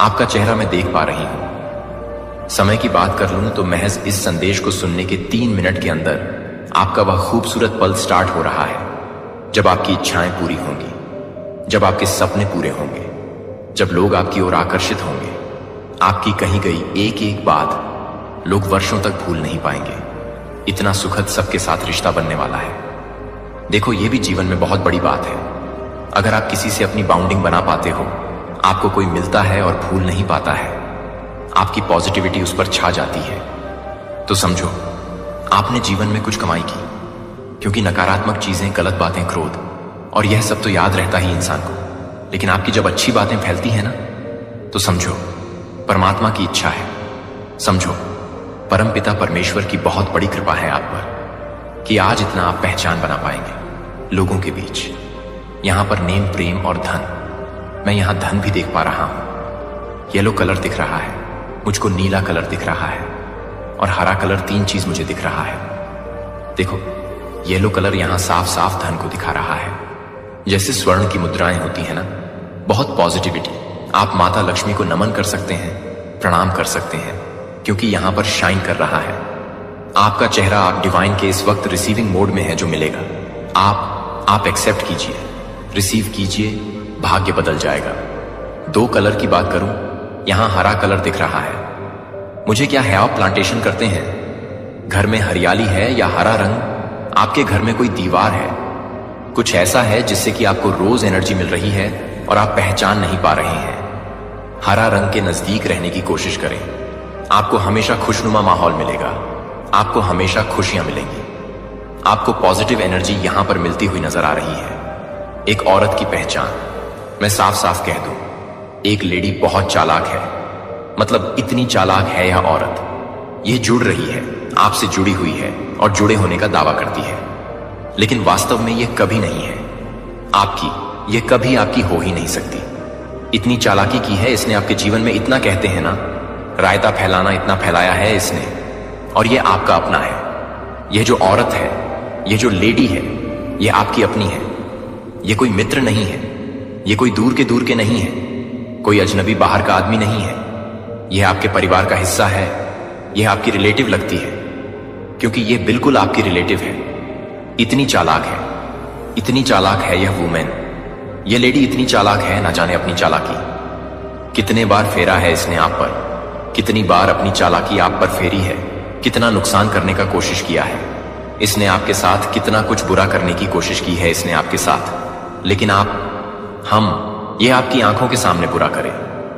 आपका चेहरा मैं देख पा रही हूं। समय की बात कर लूं तो महज इस संदेश को सुनने के 3 मिनट के अंदर आपका वह खूबसूरत पल स्टार्ट हो रहा है जब आपकी इच्छाएं पूरी होंगी, जब आपके सपने पूरे होंगे, जब लोग आपकी ओर आकर्षित होंगे। आपकी कही गई एक एक बात लोग वर्षों तक भूल नहीं पाएंगे। इतना सुखद सबके साथ रिश्ता बनने वाला है। देखो, यह भी जीवन में बहुत बड़ी बात है। अगर आप किसी से अपनी बाउंडिंग बना पाते हो, आपको कोई मिलता है और भूल नहीं पाता है, आपकी पॉजिटिविटी उस पर छा जाती है, तो समझो आपने जीवन में कुछ कमाई की। क्योंकि नकारात्मक चीजें, गलत बातें, क्रोध और यह सब तो याद रहता ही इंसान को, लेकिन आपकी जब अच्छी बातें फैलती हैं ना, तो समझो परमात्मा की इच्छा है। समझो परमपिता परमेश्वर की बहुत बड़ी कृपा है आप पर कि आज इतना आप पहचान बना पाएंगे लोगों के बीच। यहां पर नेम, प्रेम और धन, मैं यहां धन भी देख पा रहा हूं। येलो कलर दिख रहा है मुझको, नीला कलर दिख रहा है और हरा कलर, 3 चीज मुझे दिख रहा है। देखो, येलो कलर यहां साफ साफ धन को दिखा रहा है, जैसे स्वर्ण की मुद्राएं होती है ना, बहुत पॉजिटिविटी। आप माता लक्ष्मी को नमन कर सकते हैं, प्रणाम कर सकते हैं, क्योंकि यहां पर शाइन कर रहा है। आपका चेहरा आप डिवाइन के इस वक्त रिसीविंग मोड में है जो मिलेगा। आप एक्सेप्ट कीजिए, रिसीव कीजिए, भाग्य बदल जाएगा। 2 कलर की बात करूं, यहां हरा कलर दिख रहा है। मुझे क्या है, आप प्लांटेशन करते हैं, घर में हरियाली है या हरा रंग, आपके घर में कोई दीवार है, कुछ ऐसा है जिससे कि आपको रोज एनर्जी मिल रही है और आप पहचान नहीं पा रहे हैं। हरा रंग के नजदीक रहने की कोशिश करें, आपको हमेशा खुशनुमा माहौल मिलेगा, आपको हमेशा खुशियां मिलेंगी। आपको पॉजिटिव एनर्जी यहां पर मिलती हुई नजर आ रही है। एक औरत की पहचान, मैं साफ साफ कह दूं, एक लेडी बहुत चालाक है। मतलब इतनी चालाक है यह औरत, यह जुड़ रही है, आपसे जुड़ी हुई है और जुड़े होने का दावा करती है, लेकिन वास्तव में यह कभी नहीं है आपकी, यह कभी आपकी हो ही नहीं सकती। इतनी चालाकी की है इसने आपके जीवन में, इतना कहते हैं ना, रायता फैलाना इतना फैलाया है इसने, और यह आपका अपना है। यह जो औरत है, यह जो लेडी है, यह आपकी अपनी है। यह कोई मित्र नहीं है, यह कोई दूर के नहीं है, कोई अजनबी बाहर का आदमी नहीं है। यह आपके परिवार का हिस्सा है, यह आपकी रिलेटिव लगती है, क्योंकि यह बिल्कुल आपकी रिलेटिव है। इतनी चालाक है, इतनी चालाक है यह वुमेन, यह लेडी इतनी चालाक है, ना जाने अपनी चालाकी कितने बार फेरा है इसने आप पर, कितनी बार अपनी चालाकी आप पर फेरी है, कितना नुकसान करने का कोशिश किया है इसने आपके साथ, कितना कुछ बुरा करने की कोशिश की है इसने आपके साथ। लेकिन ये आपकी आंखों के सामने बुरा करें,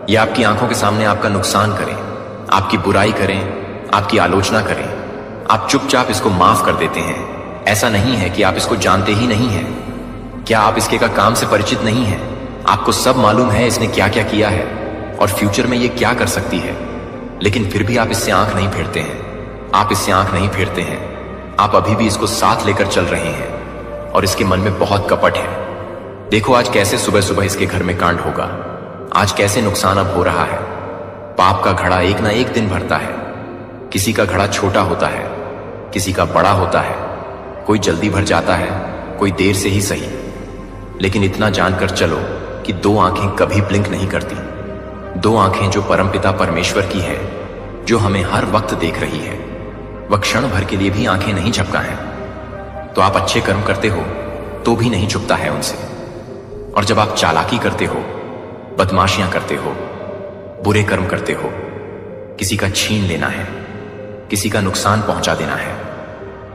ये आपकी आंखों के सामने आपका नुकसान करें, आपकी बुराई करें, आपकी आलोचना करें, आप चुपचाप इसको माफ कर देते हैं। ऐसा नहीं है कि आप इसको जानते ही नहीं हैं। क्या आप इसके का काम से परिचित नहीं हैं? आपको सब मालूम है इसने क्या क्या किया है और फ्यूचर में ये क्या कर सकती है, लेकिन फिर भी आप इससे आंख नहीं फेरते हैं। आप इससे आंख नहीं फेरते हैं, आप अभी भी इसको साथ लेकर चल रहे हैं और इसके मन में बहुत कपट है। देखो आज कैसे सुबह सुबह इसके घर में कांड होगा, आज कैसे नुकसान अब हो रहा है। पाप का घड़ा एक ना एक दिन भरता है, किसी का घड़ा छोटा होता है, किसी का बड़ा होता है, कोई जल्दी भर जाता है, कोई देर से ही सही, लेकिन इतना जानकर चलो कि 2 आंखें कभी ब्लिंक नहीं करती। 2 आंखें जो परमपिता परमेश्वर की है, जो हमें हर वक्त देख रही है, वह क्षण भर के लिए भी आंखें नहीं झपका है। तो आप अच्छे कर्म करते हो तो भी नहीं झुकता है उनसे, और जब आप चालाकी करते हो, बदमाशियां करते हो, बुरे कर्म करते हो, किसी का छीन लेना है, किसी का नुकसान पहुंचा देना है,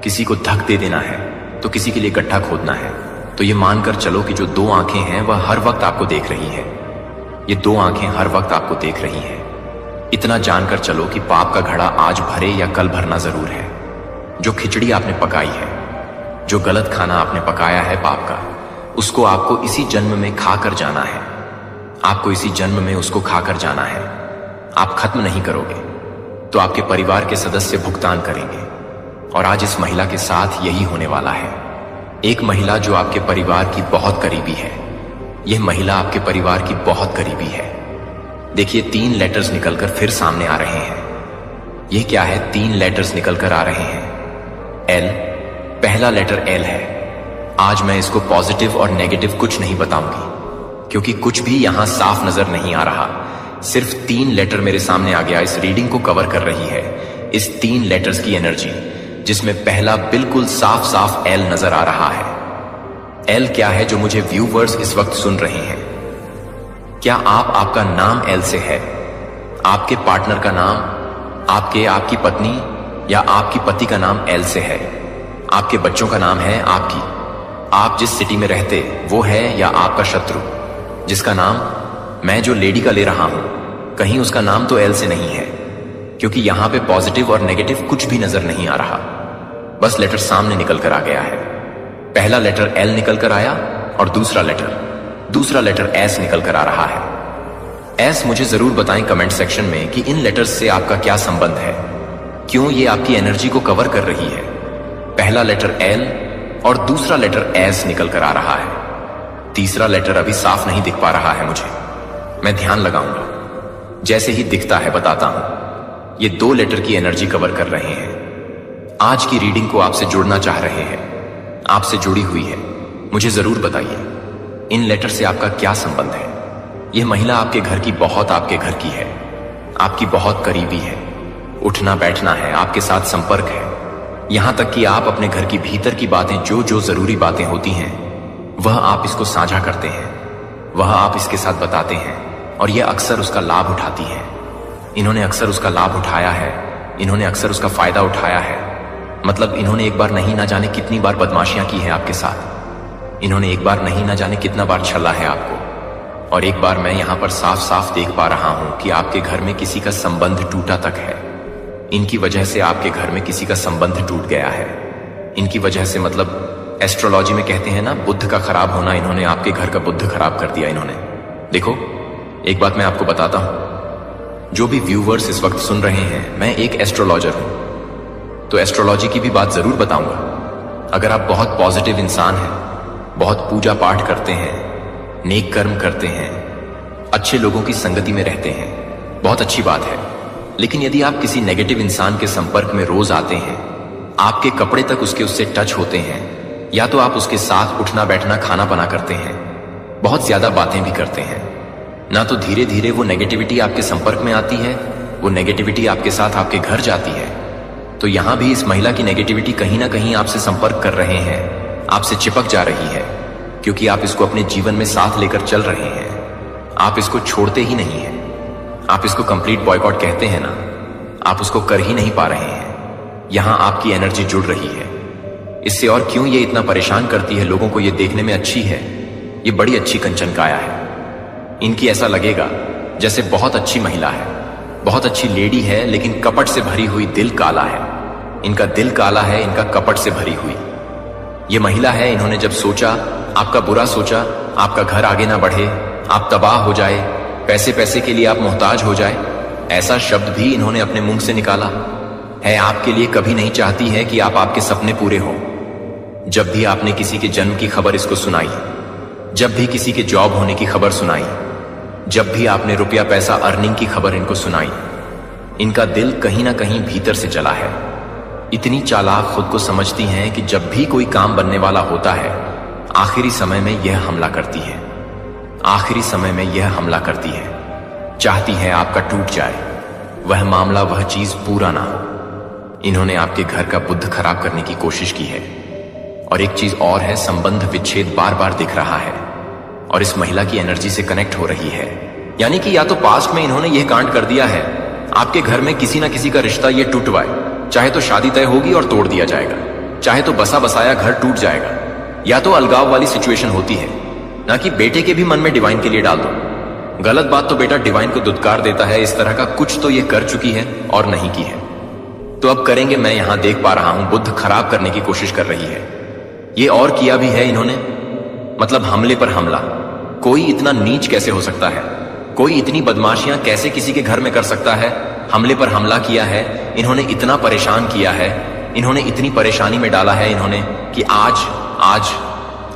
किसी को धक दे देना है, तो किसी के लिए गड्ढा खोदना है, तो ये मानकर चलो कि जो 2 आंखें हैं वह हर वक्त आपको देख रही है। ये 2 आंखें हर वक्त आपको देख रही हैं। इतना जानकर चलो कि पाप का घड़ा आज भरे या कल भरना जरूर है। जो खिचड़ी आपने पकाई है, जो गलत खाना आपने पकाया है पाप का, उसको आपको इसी जन्म में खाकर जाना है। आपको इसी जन्म में उसको खाकर जाना है। आप खत्म नहीं करोगे तो आपके परिवार के सदस्य भुगतान करेंगे, और आज इस महिला के साथ यही होने वाला है। एक महिला जो आपके परिवार की बहुत करीबी है, यह महिला आपके परिवार की बहुत करीबी है। देखिए 3 लेटर्स निकलकर फिर सामने आ रहे हैं। यह क्या है? 3 लेटर्स निकलकर आ रहे हैं। एल, पहला लेटर एल है। आज मैं इसको पॉजिटिव और नेगेटिव कुछ नहीं बताऊंगी, क्योंकि कुछ भी यहां साफ नजर नहीं आ रहा। सिर्फ 3 लेटर मेरे सामने आ गया, इस रीडिंग को कवर कर रही है इस 3 लेटर्स की एनर्जी, जिसमें पहला बिल्कुल साफ साफ एल नजर आ रहा है। एल क्या है जो मुझे व्यूवर्स इस वक्त सुन रहे हैं? क्या आपका नाम एल से है? आपके पार्टनर का नाम, आपकी पत्नी या आपकी पति का नाम एल से है? आपके बच्चों का नाम है आपकी? आप जिस सिटी में रहते वो है, या आपका शत्रु जिसका नाम मैं जो लेडी का ले रहा हूं, कहीं उसका नाम तो एल से नहीं है? क्योंकि यहां पे पॉजिटिव और नेगेटिव कुछ भी नजर नहीं आ रहा, बस लेटर सामने निकल कर आ गया है। पहला लेटर एल निकल कर आया और दूसरा लेटर एस निकल कर आ रहा है। एस, मुझे जरूर बताएं कमेंट सेक्शन में कि इन लेटर्स से आपका क्या संबंध है, क्यों ये आपकी एनर्जी को कवर कर रही है। पहला लेटर एल और दूसरा लेटर एस निकल कर आ रहा है। तीसरा लेटर अभी साफ नहीं दिख पा रहा है मुझे, मैं ध्यान लगाऊंगा, जैसे ही दिखता है बताता हूं। ये 2 लेटर की एनर्जी कवर कर रहे हैं। आज की रीडिंग को आपसे जुड़ना चाह रहे हैं, आपसे जुड़ी हुई है। मुझे जरूर बताइए इन लेटर से आपका क्या संबंध है। यह महिला आपके घर की है, आपकी बहुत करीबी है, उठना बैठना है, आपके साथ संपर्क है, यहां तक कि आप अपने घर की भीतर की बातें जो जो जरूरी बातें होती हैं वह आप इसको साझा करते हैं, वह आप इसके साथ बताते हैं और यह अक्सर उसका लाभ उठाती है। इन्होंने अक्सर उसका लाभ उठाया है, इन्होंने अक्सर उसका फायदा उठाया है। मतलब इन्होंने एक बार नहीं ना जाने कितनी बार बदमाशियां की है आपके साथ, इन्होंने एक बार नहीं ना जाने कितना बार छला है आपको। और एक बार मैं यहां पर साफ साफ देख पा रहा हूं कि आपके घर में किसी का संबंध टूटा तक है। इनकी वजह से आपके घर में किसी का संबंध टूट गया है। इनकी वजह से, मतलब एस्ट्रोलॉजी में कहते हैं ना, बुद्ध का खराब होना, इन्होंने आपके घर का बुद्ध खराब कर दिया इन्होंने। देखो, एक बात मैं आपको बताता हूं, जो भी व्यूवर्स इस वक्त सुन रहे हैं, मैं एक एस्ट्रोलॉजर हूं, तो एस्ट्रोलॉजी की भी बात जरूर बताऊंगा। अगर आप बहुत पॉजिटिव इंसान हैं, बहुत पूजा पाठ करते हैं, नेक कर्म करते हैं, अच्छे लोगों की संगति में रहते हैं, बहुत अच्छी बात है। लेकिन यदि आप किसी नेगेटिव इंसान के संपर्क में रोज आते हैं, आपके कपड़े तक उससे टच होते हैं, या तो आप उसके साथ उठना बैठना खाना बना करते हैं, बहुत ज्यादा बातें भी करते हैं ना, तो धीरे धीरे वो नेगेटिविटी आपके संपर्क में आती है, वो नेगेटिविटी आपके साथ आपके घर जाती है। तो यहां भी इस महिला की नेगेटिविटी कहीं ना कहीं आपसे संपर्क कर रहे हैं, आपसे चिपक जा रही है, क्योंकि आप इसको अपने जीवन में साथ लेकर चल रहे हैं। आप इसको छोड़ते ही नहीं हैं, आप इसको कंप्लीट बॉयकॉट कहते हैं ना, आप उसको कर ही नहीं पा रहे हैं। यहां आपकी एनर्जी जुड़ रही है। इससे और क्यों ये इतना परेशान करती है लोगों को, ये देखने में अच्छी है, ये बड़ी अच्छी कंचन काया है। इनकी ऐसा लगेगा जैसे बहुत अच्छी महिला है, बहुत अच्छी लेडी है, लेकिन कपट से भरी हुई दिल काला है। इनका दिल काला है, इनका कपट से भरी हुई ये महिला है। इन्होंने जब सोचा, आपका बुरा सोचा, आपका घर आगे ना बढ़े, आप तबाह हो जाए, पैसे पैसे के लिए आप मोहताज हो जाए, ऐसा शब्द भी इन्होंने अपने मुंह से निकाला है। आपके लिए कभी नहीं चाहती है कि आप आपके सपने पूरे हों। जब भी आपने किसी के जन्म की खबर इसको सुनाई, जब भी किसी के जॉब होने की खबर सुनाई, जब भी आपने रुपया पैसा अर्निंग की खबर इनको सुनाई, इनका दिल कहीं ना कहीं भीतर से जला है। इतनी चालाक खुद को समझती हैं कि जब भी कोई काम बनने वाला होता है, आखिरी समय में यह हमला करती है, आखिरी समय में यह हमला करती है। चाहती है आपका टूट जाए, वह मामला, वह चीज पूरा ना हो। इन्होंने आपके घर का बुद्ध खराब करने की कोशिश की है। और एक चीज और है, संबंध विच्छेद बार बार दिख रहा है और इस महिला की एनर्जी से कनेक्ट हो रही है। यानी कि या तो पास्ट में इन्होंने यह कांड कर दिया है, आपके घर में किसी ना किसी का रिश्ता ये टूटवाए, चाहे तो शादी तय होगी और तोड़ दिया जाएगा, चाहे तो बसा बसाया घर टूट जाएगा, या तो अलगाव वाली सिचुएशन होती है ना, कि बेटे के भी मन में डिवाइन के लिए डाल दो। गलत बात तो बेटा डिवाइन को दुत्कार देता है, इस तरह का कुछ तो ये कर चुकी है और नहीं की है। तो अब करेंगे, मैं यहां देख पा रहा हूं बुद्ध खराब करने की कोशिश कर रही है। ये और किया भी है इन्होंने, मतलब हमले पर हमला। कोई इतना नीच कैसे हो सकता है, कोई इतनी बदमाशियां कैसे किसी के घर में कर सकता है। हमले पर हमला किया है इन्होंने, इतना परेशान किया है इन्होंने, इतनी परेशानी में डाला है इन्होंने कि आज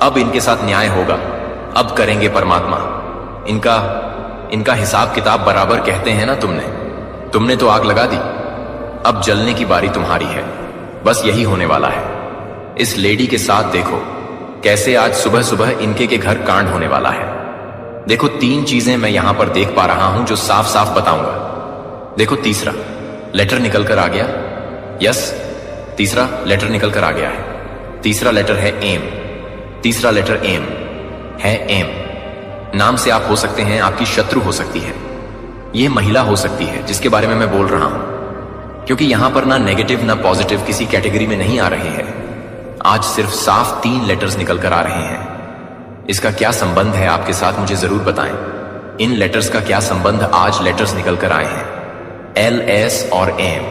अब इनके साथ न्याय होगा, अब करेंगे परमात्मा इनका हिसाब किताब बराबर। कहते हैं ना, तुमने तो आग लगा दी, अब जलने की बारी तुम्हारी है। बस यही होने वाला है। इस लेडी के साथ देखो कैसे आज सुबह सुबह इनके के घर कांड होने वाला है। देखो, 3 चीजें मैं यहां पर देख पा रहा हूं जो साफ साफ बताऊंगा। देखो, तीसरा लेटर निकल कर आ गया, यस, तीसरा लेटर निकल कर आ गया है। तीसरा लेटर है एम, तीसरा लेटर एम है। एम नाम से आप हो सकते हैं, आपकी शत्रु हो सकती है, यह महिला हो सकती है जिसके बारे में मैं बोल रहा हूं, क्योंकि यहां पर ना नेगेटिव ना पॉजिटिव किसी कैटेगरी में नहीं आ रहे हैं। आज सिर्फ साफ 3 लेटर्स निकल कर आ रहे हैं। इसका क्या संबंध है आपके साथ, मुझे जरूर बताएं। इन लेटर्स का क्या संबंध, आज लेटर्स निकल कर आए हैं, एल, एस और एम,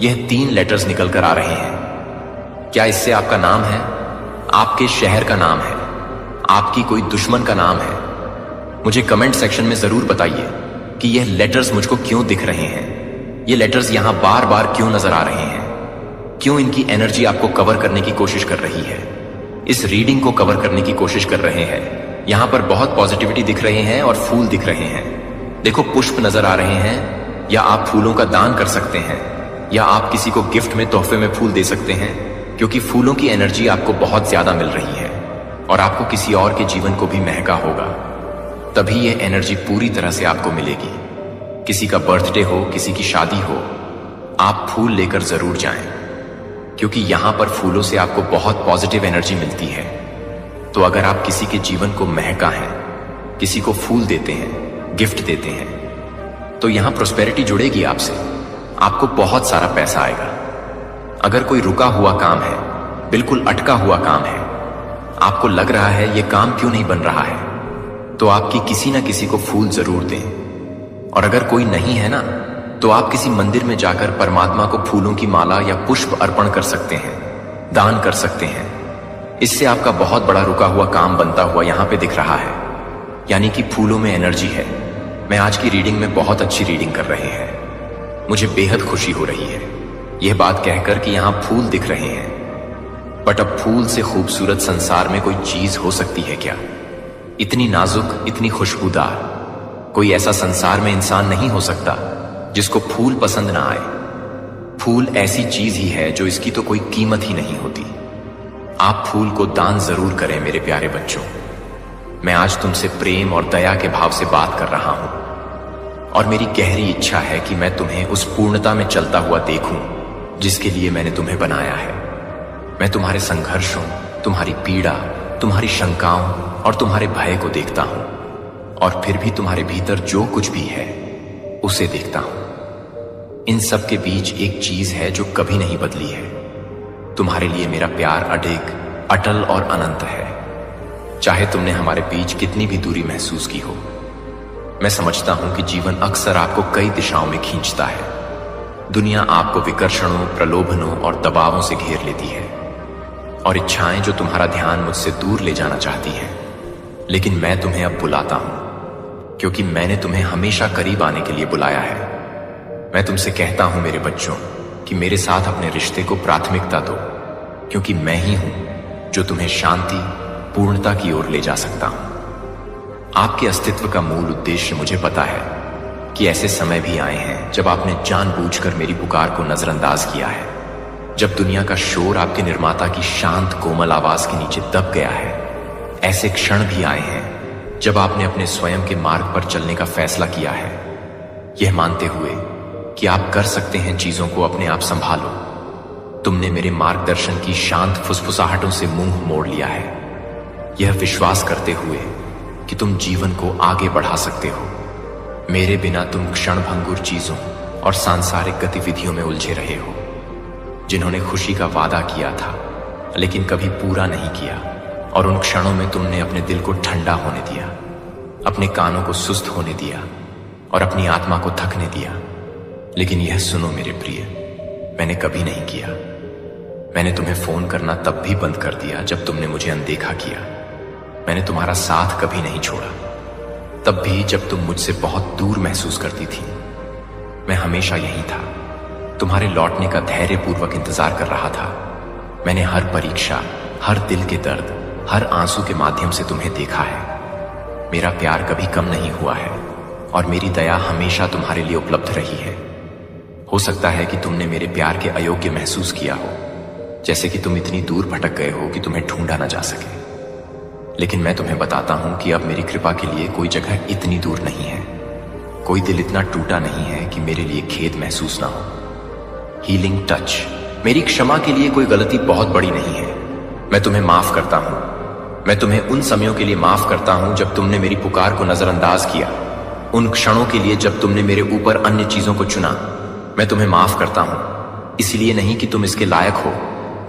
यह 3 लेटर्स निकल कर आ रहे हैं। क्या इससे आपका नाम है, आपके शहर का नाम है, आपकी कोई दुश्मन का नाम है? मुझे कमेंट सेक्शन में जरूर बताइए कि यह लेटर्स मुझको क्यों दिख रहे हैं, ये लेटर्स यहां बार बार क्यों नजर आ रहे हैं, क्यों इनकी एनर्जी आपको कवर करने की कोशिश कर रही है, इस रीडिंग को कवर करने की कोशिश कर रहे हैं। यहां पर बहुत पॉजिटिविटी दिख रहे हैं और फूल दिख रहे हैं। देखो, पुष्प नजर आ रहे हैं, या आप फूलों का दान कर सकते हैं, या आप किसी को गिफ्ट में, तोहफे में फूल दे सकते हैं, क्योंकि फूलों की एनर्जी आपको बहुत ज्यादा मिल रही है और आपको किसी और के जीवन को भी महका होगा, तभी यह एनर्जी पूरी तरह से आपको मिलेगी। किसी का बर्थडे हो, किसी की शादी हो, आप फूल लेकर जरूर जाएं। क्योंकि यहां पर फूलों से आपको बहुत पॉजिटिव एनर्जी मिलती है। तो अगर आप किसी के जीवन को महका हैं, किसी को फूल देते हैं, गिफ्ट देते हैं, तो यहां प्रोस्पेरिटी जुड़ेगी आपसे, आपको बहुत सारा पैसा आएगा। अगर कोई रुका हुआ काम है, बिल्कुल अटका हुआ काम है, आपको लग रहा है ये काम क्यों नहीं बन रहा है, तो आपकी किसी ना किसी को फूल जरूर दें। और अगर कोई नहीं है ना, तो आप किसी मंदिर में जाकर परमात्मा को फूलों की माला या पुष्प अर्पण कर सकते हैं, दान कर सकते हैं। इससे आपका बहुत बड़ा रुका हुआ काम बनता हुआ यहां पे दिख रहा है, यानी कि फूलों में एनर्जी है। मैं आज की रीडिंग में बहुत अच्छी रीडिंग कर रहे हैं, मुझे बेहद खुशी हो रही है यह बात कहकर कि यहां फूल दिख रहे हैं। बट अब फूल से खूबसूरत संसार में कोई चीज हो सकती है क्या? इतनी नाजुक, इतनी खुशबूदार कोई ऐसा संसार में इंसान नहीं हो सकता जिसको फूल पसंद ना आए। फूल ऐसी चीज ही है जो इसकी तो कोई कीमत ही नहीं होती। आप फूल को दान जरूर करें मेरे प्यारे बच्चों। मैं आज तुमसे प्रेम और दया के भाव से बात कर रहा हूं, और मेरी गहरी इच्छा है कि मैं तुम्हें उस पूर्णता में चलता हुआ देखूं जिसके लिए मैंने तुम्हें बनाया है। मैं तुम्हारे संघर्षों, तुम्हारी पीड़ा, तुम्हारी शंकाओं और तुम्हारे भय को देखता हूं, और फिर भी तुम्हारे भीतर जो कुछ भी है उसे देखता हूं। इन सब के बीच एक चीज है जो कभी नहीं बदली है। तुम्हारे लिए मेरा प्यार अडिग, अटल और अनंत है। चाहे तुमने हमारे बीच कितनी भी दूरी महसूस की हो, मैं समझता हूं कि जीवन अक्सर आपको कई दिशाओं में खींचता है। दुनिया आपको विकर्षणों, प्रलोभनों और दबावों से घेर लेती है, और इच्छाएं जो तुम्हारा ध्यान मुझसे दूर ले जाना चाहती हैं। लेकिन मैं तुम्हें अब बुलाता हूं, क्योंकि मैंने तुम्हें हमेशा करीब आने के लिए बुलाया है। मैं तुमसे कहता हूं मेरे बच्चों कि मेरे साथ अपने रिश्ते को प्राथमिकता दो, क्योंकि मैं ही हूं जो तुम्हें शांति, पूर्णता की ओर ले जा सकता हूं। आपके अस्तित्व का मूल उद्देश्य मुझे पता है कि ऐसे समय भी आए हैं जब आपने जानबूझकर मेरी पुकार को नजरअंदाज किया है, जब दुनिया का शोर आपके निर्माता की शांत कोमल आवाज के नीचे दब गया है। ऐसे क्षण भी आए हैं जब आपने अपने स्वयं के मार्ग पर चलने का फैसला किया है, यह मानते हुए कि आप कर सकते हैं चीजों को अपने आप संभालो। तुमने मेरे मार्गदर्शन की शांत फुसफुसाहटों से मुंह मोड़ लिया है, यह विश्वास करते हुए कि तुम जीवन को आगे बढ़ा सकते हो। मेरे बिना तुम क्षणभंगुर चीजों और सांसारिक गतिविधियों में उलझे रहे हो, जिन्होंने खुशी का वादा किया था लेकिन कभी पूरा नहीं किया। और उन क्षणों में तुमने अपने दिल को ठंडा होने दिया, अपने कानों को सुस्त होने दिया और अपनी आत्मा को थकने दिया। लेकिन यह सुनो मेरे प्रिय, मैंने कभी नहीं किया। मैंने तुम्हें फोन करना तब भी बंद कर दिया जब तुमने मुझे अनदेखा किया। मैंने तुम्हारा साथ कभी नहीं छोड़ा, तब भी जब तुम मुझसे बहुत दूर महसूस करती थी। मैं हमेशा यहीं था, तुम्हारे लौटने का धैर्यपूर्वक इंतजार कर रहा था। मैंने हर परीक्षा, हर दिल के दर्द, हर आंसू के माध्यम से तुम्हें देखा है। मेरा प्यार कभी कम नहीं हुआ है, और मेरी दया हमेशा तुम्हारे लिए उपलब्ध रही है। हो सकता है कि तुमने मेरे प्यार के अयोग्य महसूस किया हो, जैसे कि तुम इतनी दूर भटक गए हो कि तुम्हें ढूंढा न जा सके। लेकिन मैं तुम्हें बताता हूं कि अब मेरी कृपा के लिए कोई जगह इतनी दूर नहीं है, कोई दिल इतना टूटा नहीं है कि मेरे लिए खेद महसूस ना हो। हीलिंग टच, मेरी क्षमा के लिए कोई गलती बहुत बड़ी नहीं है। मैं तुम्हें माफ करता हूं। मैं तुम्हें उन समयों के लिए माफ करता हूं जब तुमने मेरी पुकार को नजरअंदाज किया, उन क्षणों के लिए जब तुमने मेरे ऊपर अन्य चीजों को चुना। मैं तुम्हें माफ करता हूं, इसलिए नहीं कि तुम इसके लायक हो,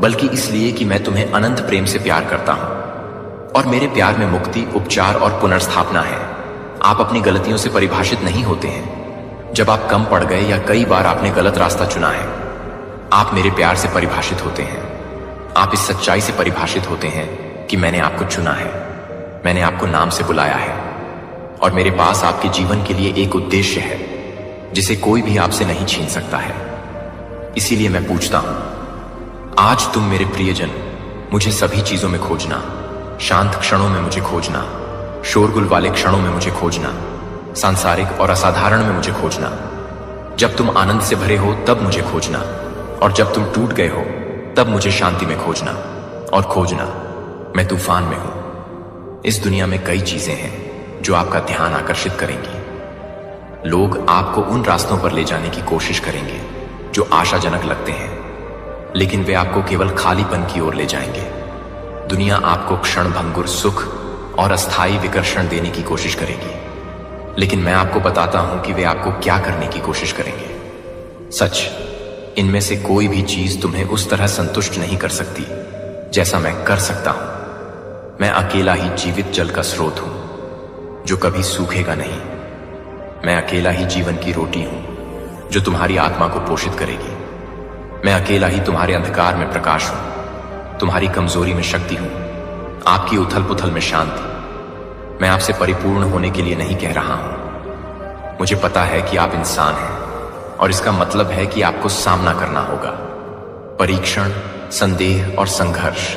बल्कि इसलिए कि मैं तुम्हें अनंत प्रेम से प्यार करता हूं, और मेरे प्यार में मुक्ति, उपचार और पुनर्स्थापना है। आप अपनी गलतियों से परिभाषित नहीं होते हैं। जब आप कम पड़ गए या कई बार आपने गलत रास्ता चुना है, आप मेरे प्यार से परिभाषित होते हैं। आप इस सच्चाई से परिभाषित होते हैं कि मैंने आपको चुना है, मैंने आपको नाम से बुलाया है, और मेरे पास आपके जीवन के लिए एक उद्देश्य है जिसे कोई भी आपसे नहीं छीन सकता है। इसीलिए मैं पूछता हूं, आज तुम मेरे प्रियजन मुझे सभी चीजों में खोजना, शांत क्षणों में मुझे खोजना, शोरगुल वाले क्षणों में मुझे खोजना, सांसारिक और असाधारण में मुझे खोजना। जब तुम आनंद से भरे हो तब मुझे खोजना, और जब तुम टूट गए हो तब मुझे शांति में खोजना। और खोजना, मैं तूफान में हूं। इस दुनिया में कई चीजें हैं जो आपका ध्यान आकर्षित करेंगी। लोग आपको उन रास्तों पर ले जाने की कोशिश करेंगे जो आशाजनक लगते हैं, लेकिन वे आपको केवल खालीपन की ओर ले जाएंगे। दुनिया आपको क्षणभंगुर सुख और अस्थायी विकर्षण देने की कोशिश करेगी, लेकिन मैं आपको बताता हूं कि वे आपको क्या करने की कोशिश करेंगे। सच, इनमें से कोई भी चीज तुम्हें उस तरह संतुष्ट नहीं कर सकती जैसा मैं कर सकता हूं। मैं अकेला ही जीवित जल का स्रोत हूं जो कभी सूखेगा नहीं। मैं अकेला ही जीवन की रोटी हूं जो तुम्हारी आत्मा को पोषित करेगी। मैं अकेला ही तुम्हारे अंधकार में प्रकाश हूं, तुम्हारी कमजोरी में शक्ति हूं, आपकी उथल पुथल में शांति। मैं आपसे परिपूर्ण होने के लिए नहीं कह रहा हूं। मुझे पता है कि आप इंसान हैं और इसका मतलब है कि आपको सामना करना होगा, परीक्षण, संदेह और संघर्ष।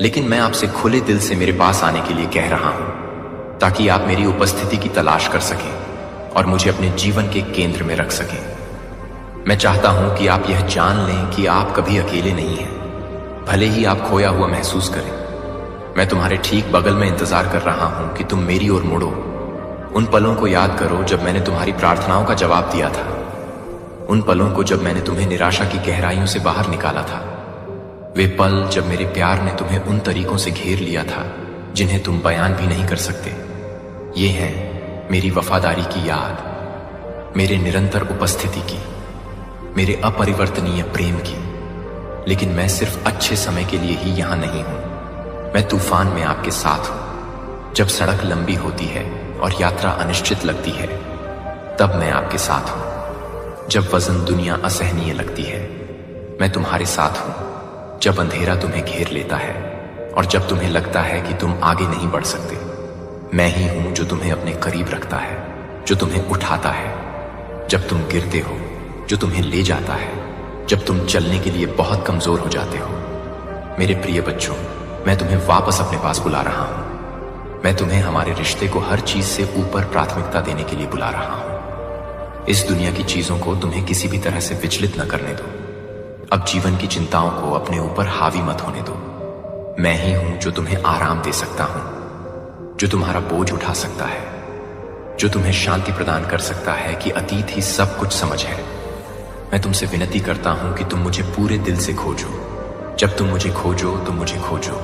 लेकिन मैं आपसे खुले दिल से मेरे पास आने के लिए कह रहा हूं ताकि आप मेरी उपस्थिति की तलाश कर सकें और मुझे अपने जीवन के केंद्र में रख सकें। मैं चाहता हूं कि आप यह जान लें कि आप कभी अकेले नहीं हैं, भले ही आप खोया हुआ महसूस करें। मैं तुम्हारे ठीक बगल में इंतजार कर रहा हूं कि तुम मेरी ओर मुड़ो। उन पलों को याद करो जब मैंने तुम्हारी प्रार्थनाओं का जवाब दिया था, उन पलों को जब मैंने तुम्हें निराशा की गहराइयों से बाहर निकाला था, वे पल जब मेरे प्यार ने तुम्हें उन तरीकों से घेर लिया था जिन्हें तुम बयान भी नहीं कर सकते। ये है मेरी वफादारी की याद, मेरे निरंतर उपस्थिति की, मेरे अपरिवर्तनीय प्रेम की। लेकिन मैं सिर्फ अच्छे समय के लिए ही यहां नहीं हूं। मैं तूफान में आपके साथ हूं। जब सड़क लंबी होती है और यात्रा अनिश्चित लगती है, तब मैं आपके साथ हूं। जब वजन दुनिया असहनीय लगती है, मैं तुम्हारे साथ हूं। जब अंधेरा तुम्हें घेर लेता है और जब तुम्हें लगता है कि तुम आगे नहीं बढ़ सकते, मैं ही हूं जो तुम्हें अपने करीब रखता है, जो तुम्हें उठाता है जब तुम गिरते हो, जो तुम्हें ले जाता है जब तुम चलने के लिए बहुत कमजोर हो जाते हो। मेरे प्रिय बच्चों, मैं तुम्हें वापस अपने पास बुला रहा हूं। मैं तुम्हें हमारे रिश्ते को हर चीज से ऊपर प्राथमिकता देने के लिए बुला रहा हूं। इस दुनिया की चीजों को तुम्हें किसी भी तरह से विचलित न करने दो। अब जीवन की चिंताओं को अपने ऊपर हावी मत होने दो। मैं ही हूं जो तुम्हें आराम दे सकता हूं, जो तुम्हारा बोझ उठा सकता है, जो तुम्हें शांति प्रदान कर सकता है कि अतीत ही सब कुछ समझ है। मैं तुमसे विनती करता हूं कि तुम मुझे पूरे दिल से खोजो। जब तुम मुझे खोजो तो मुझे खोजो।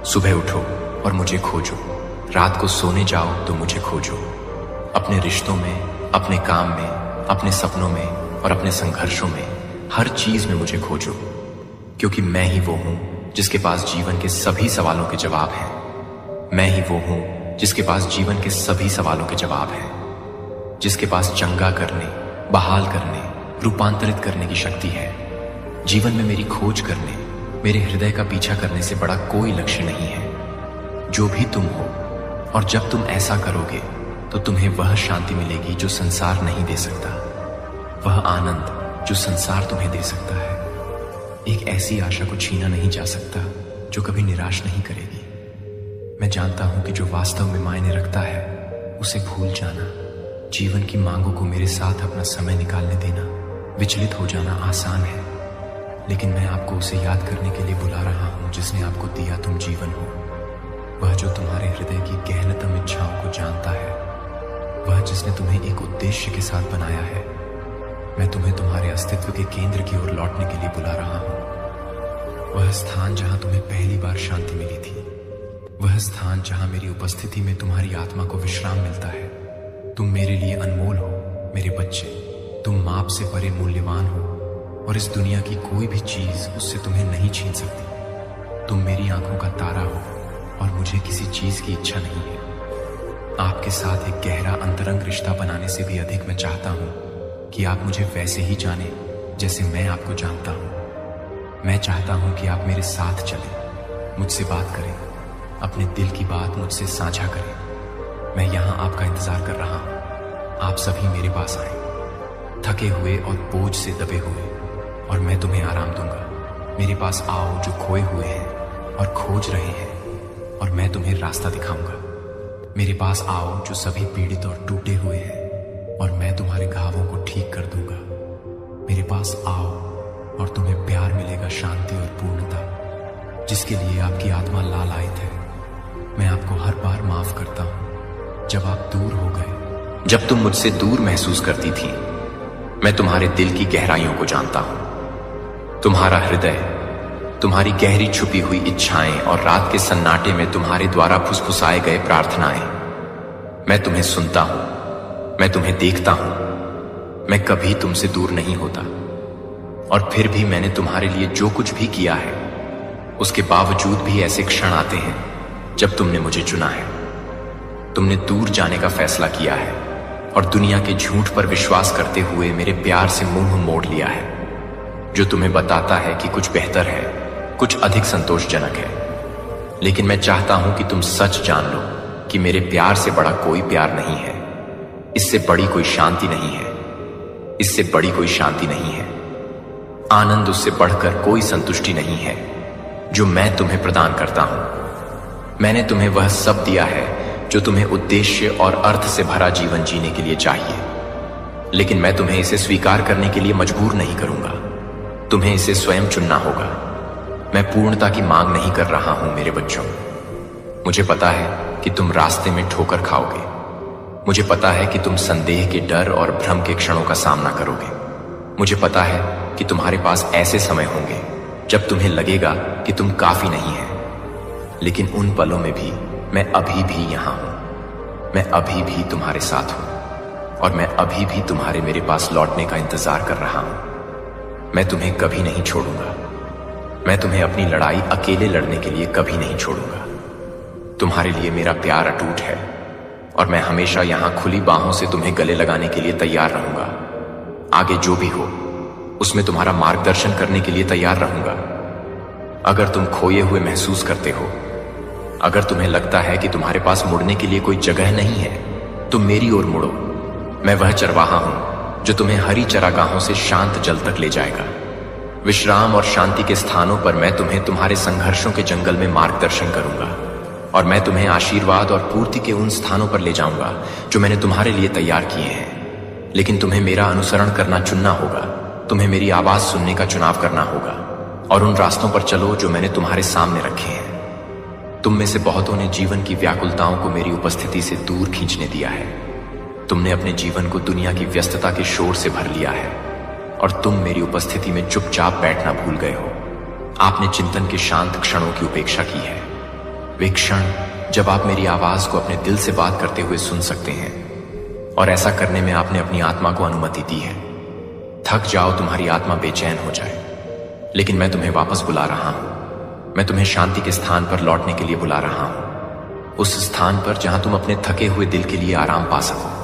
सुबह उठो और मुझे खोजो। रात को सोने जाओ तो मुझे खोजो। अपने रिश्तों में, अपने काम में, अपने सपनों में और अपने संघर्षों में, हर चीज में मुझे खोजो, क्योंकि मैं ही वो हूं जिसके पास जीवन के सभी सवालों के जवाब हैं। मैं ही वो हूं जिसके पास जीवन के सभी सवालों के जवाब हैं, जिसके पास चंगा करने, बहाल करने, रूपांतरित करने की शक्ति है। जीवन में मेरी खोज करने, मेरे हृदय का पीछा करने से बड़ा कोई लक्ष्य नहीं है। जो भी तुम हो और जब तुम ऐसा करोगे तो तुम्हें वह शांति मिलेगी जो संसार नहीं दे सकता, वह आनंद जो संसार तुम्हें दे सकता है। एक ऐसी आशा को छीना नहीं जा सकता जो कभी निराश नहीं करेगी। मैं जानता हूं कि जो वास्तव में मायने रखता है उसे भूल जाना, जीवन की मांगों को मेरे साथ अपना समय निकालने देना, विचलित हो जाना आसान है, लेकिन मैं आपको उसे याद करने के लिए बुला रहा हूं जिसने आपको दिया तुम जीवन हो। वह जो तुम्हारे हृदय की गहनतम इच्छाओं को जानता है, वह जिसने तुम्हें एक उद्देश्य के साथ बनाया है। मैं तुम्हें तुम्हारे अस्तित्व के केंद्र की ओर लौटने के लिए बुला रहा हूं। वह स्थान जहां तुम्हें पहली बार शांति मिली थी, वह स्थान जहां मेरी उपस्थिति में तुम्हारी आत्मा को विश्राम मिलता है। तुम मेरे लिए अनमोल हो मेरे बच्चे। तुम माप से परे मूल्यवान हो और इस दुनिया की कोई भी चीज उससे तुम्हें नहीं छीन सकती। तुम मेरी आंखों का तारा हो और मुझे किसी चीज की इच्छा नहीं है। आपके साथ एक गहरा अंतरंग रिश्ता बनाने से भी अधिक मैं चाहता हूं कि आप मुझे वैसे ही जाने जैसे मैं आपको जानता हूं। मैं चाहता हूं कि आप मेरे साथ चलें, मुझसे बात करें, अपने दिल की बात मुझसे साझा करें। मैं यहां आपका इंतजार कर रहा हूं। आप सभी मेरे पास आए, थके हुए और बोझ से दबे हुए, और मैं तुम्हें आराम दूंगा। मेरे पास आओ जो खोए हुए हैं और खोज रहे हैं, और मैं तुम्हें रास्ता दिखाऊंगा। मेरे पास आओ जो सभी पीड़ित और टूटे हुए हैं, और मैं तुम्हारे घावों को ठीक कर दूंगा। मेरे पास आओ और तुम्हें प्यार मिलेगा, शांति और पूर्णता, जिसके लिए आपकी आत्मा लालायित है। मैं आपको हर बार माफ करता हूं जब आप दूर हो गए। जब तुम मुझसे दूर महसूस करती थी, मैं तुम्हारे दिल की गहराइयों को जानता हूं। तुम्हारा हृदय, तुम्हारी गहरी छुपी हुई इच्छाएं और रात के सन्नाटे में तुम्हारे द्वारा फुसफुसाए गए प्रार्थनाएं। मैं तुम्हें सुनता हूं, मैं तुम्हें देखता हूं, मैं कभी तुमसे दूर नहीं होता। और फिर भी मैंने तुम्हारे लिए जो कुछ भी किया है, उसके बावजूद भी ऐसे क्षण आते हैं जब तुमने मुझे चुना है। तुमने दूर जाने का फैसला किया है और दुनिया के झूठ पर विश्वास करते हुए मेरे प्यार से मुंह मोड़ लिया है, जो तुम्हें बताता है कि कुछ बेहतर है, कुछ अधिक संतोषजनक है। लेकिन मैं चाहता हूं कि तुम सच जान लो कि मेरे प्यार से बड़ा कोई प्यार नहीं है, इससे बड़ी कोई शांति नहीं है, इससे बड़ी कोई शांति नहीं है। आनंद उससे बढ़कर कोई संतुष्टि नहीं है जो मैं तुम्हें प्रदान करता हूं। मैंने तुम्हें वह सब दिया है जो तुम्हें उद्देश्य और अर्थ से भरा जीवन जीने के लिए चाहिए, लेकिन मैं तुम्हें इसे स्वीकार करने के लिए मजबूर नहीं करूंगा। तुम्हें इसे स्वयं चुनना होगा। मैं पूर्णता की मांग नहीं कर रहा हूं मेरे बच्चों। मुझे पता है कि तुम रास्ते में ठोकर खाओगे। मुझे पता है कि तुम संदेह के डर और भ्रम के क्षणों का सामना करोगे। मुझे पता है कि तुम्हारे पास ऐसे समय होंगे जब तुम्हें लगेगा कि तुम काफी नहीं है, लेकिन उन पलों में भी मैं अभी भी यहां हूं। मैं अभी भी तुम्हारे साथ हूं और मैं अभी भी तुम्हारे मेरे पास लौटने का इंतजार कर रहा हूं। मैं तुम्हें कभी नहीं छोड़ूंगा। मैं तुम्हें अपनी लड़ाई अकेले लड़ने के लिए कभी नहीं छोड़ूंगा। तुम्हारे लिए मेरा प्यार अटूट है और मैं हमेशा यहां खुली बाहों से तुम्हें गले लगाने के लिए तैयार रहूंगा। आगे जो भी हो उसमें तुम्हारा मार्गदर्शन करने के लिए तैयार रहूंगा। अगर तुम खोए हुए महसूस करते हो, अगर तुम्हें लगता है कि तुम्हारे पास मुड़ने के लिए कोई जगह नहीं है, तो मेरी ओर मुड़ो। मैं वह चरवाहा हूं जो तुम्हें हरी चरागाहों से शांत जल तक ले जाएगा। विश्राम और शांति के स्थानों पर मैं तुम्हें तुम्हारे संघर्षों के जंगल में मार्गदर्शन करूंगा और मैं तुम्हें आशीर्वाद और पूर्ति के उन स्थानों पर ले जाऊंगा जो मैंने तुम्हारे लिए तैयार किए हैं। लेकिन तुम्हें मेरा अनुसरण करना चुनना होगा। तुम्हें मेरी आवाज सुनने का चुनाव करना होगा और उन रास्तों पर चलो जो मैंने तुम्हारे सामने रखे हैं। तुम में से बहुतों ने जीवन की व्याकुलताओं को मेरी उपस्थिति से दूर खींचने दिया है। तुमने अपने जीवन को दुनिया की व्यस्तता के शोर से भर लिया है और तुम मेरी उपस्थिति में चुपचाप बैठना भूल गए हो। आपने चिंतन के शांत क्षणों की उपेक्षा की है, वे क्षण जब आप मेरी आवाज को अपने दिल से बात करते हुए सुन सकते हैं, और ऐसा करने में आपने अपनी आत्मा को अनुमति दी है। थक जाओ, तुम्हारी आत्मा बेचैन हो जाए, लेकिन मैं तुम्हें वापस बुला रहा हूं। मैं तुम्हें शांति के स्थान पर लौटने के लिए बुला रहा हूं, उस स्थान पर जहां तुम अपने थके हुए दिल के लिए आराम पा सको।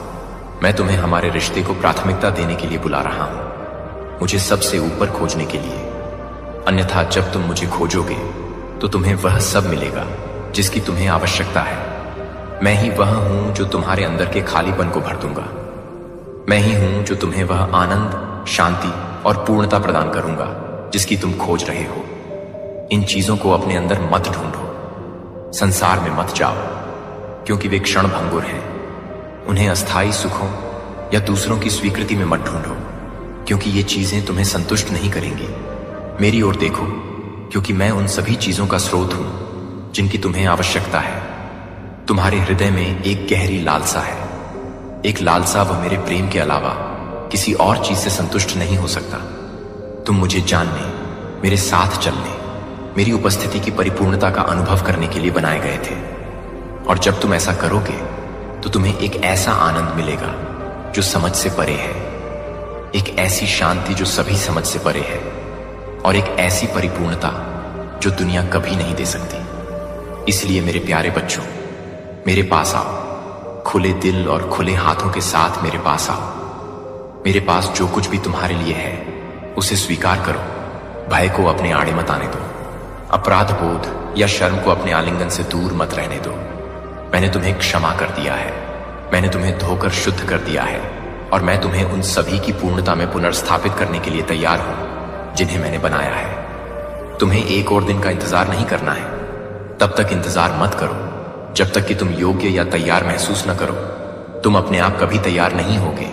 मैं तुम्हें हमारे रिश्ते को प्राथमिकता देने के लिए बुला रहा हूं, मुझे सबसे ऊपर खोजने के लिए। अन्यथा जब तुम मुझे खोजोगे तो तुम्हें वह सब मिलेगा जिसकी तुम्हें आवश्यकता है। मैं ही वह हूं जो तुम्हारे अंदर के खालीपन को भर दूंगा। मैं ही हूं जो तुम्हें वह आनंद, शांति और पूर्णता प्रदान करूंगा जिसकी तुम खोज रहे हो। इन चीजों को अपने अंदर मत ढूंढो, संसार में मत जाओ, क्योंकि वे क्षण भंगुर हैं। उन्हें अस्थायी सुखों या दूसरों की स्वीकृति में मत ढूंढो, क्योंकि ये चीजें तुम्हें संतुष्ट नहीं करेंगी। मेरी ओर देखो, क्योंकि मैं उन सभी चीजों का स्रोत हूं जिनकी तुम्हें आवश्यकता है। तुम्हारे हृदय में एक गहरी लालसा है, एक लालसा वह मेरे प्रेम के अलावा किसी और चीज से संतुष्ट नहीं हो सकता। तुम मुझे जानने, मेरे साथ चलने, मेरी उपस्थिति की परिपूर्णता का अनुभव करने के लिए बनाए गए थे। और जब तुम ऐसा करोगे तो तुम्हें एक ऐसा आनंद मिलेगा जो समझ से परे है, एक ऐसी शांति जो सभी समझ से परे है, और एक ऐसी परिपूर्णता जो दुनिया कभी नहीं दे सकती। इसलिए मेरे प्यारे बच्चों, मेरे पास आओ, खुले दिल और खुले हाथों के साथ मेरे पास आओ। मेरे पास जो कुछ भी तुम्हारे लिए है उसे स्वीकार करो। भय को अपने आड़े मत आने दो, अपराध बोध या शर्म को अपने आलिंगन से दूर मत रहने दो। मैंने तुम्हें क्षमा कर दिया है, मैंने तुम्हें धोकर शुद्ध कर दिया है, और मैं तुम्हें उन सभी की पूर्णता में पुनर्स्थापित करने के लिए तैयार हूं जिन्हें मैंने बनाया है। तुम्हें एक और दिन का इंतजार नहीं करना है। तब तक इंतजार मत करो जब तक कि तुम योग्य या तैयार महसूस न करो। तुम अपने आप कभी तैयार नहीं होगे।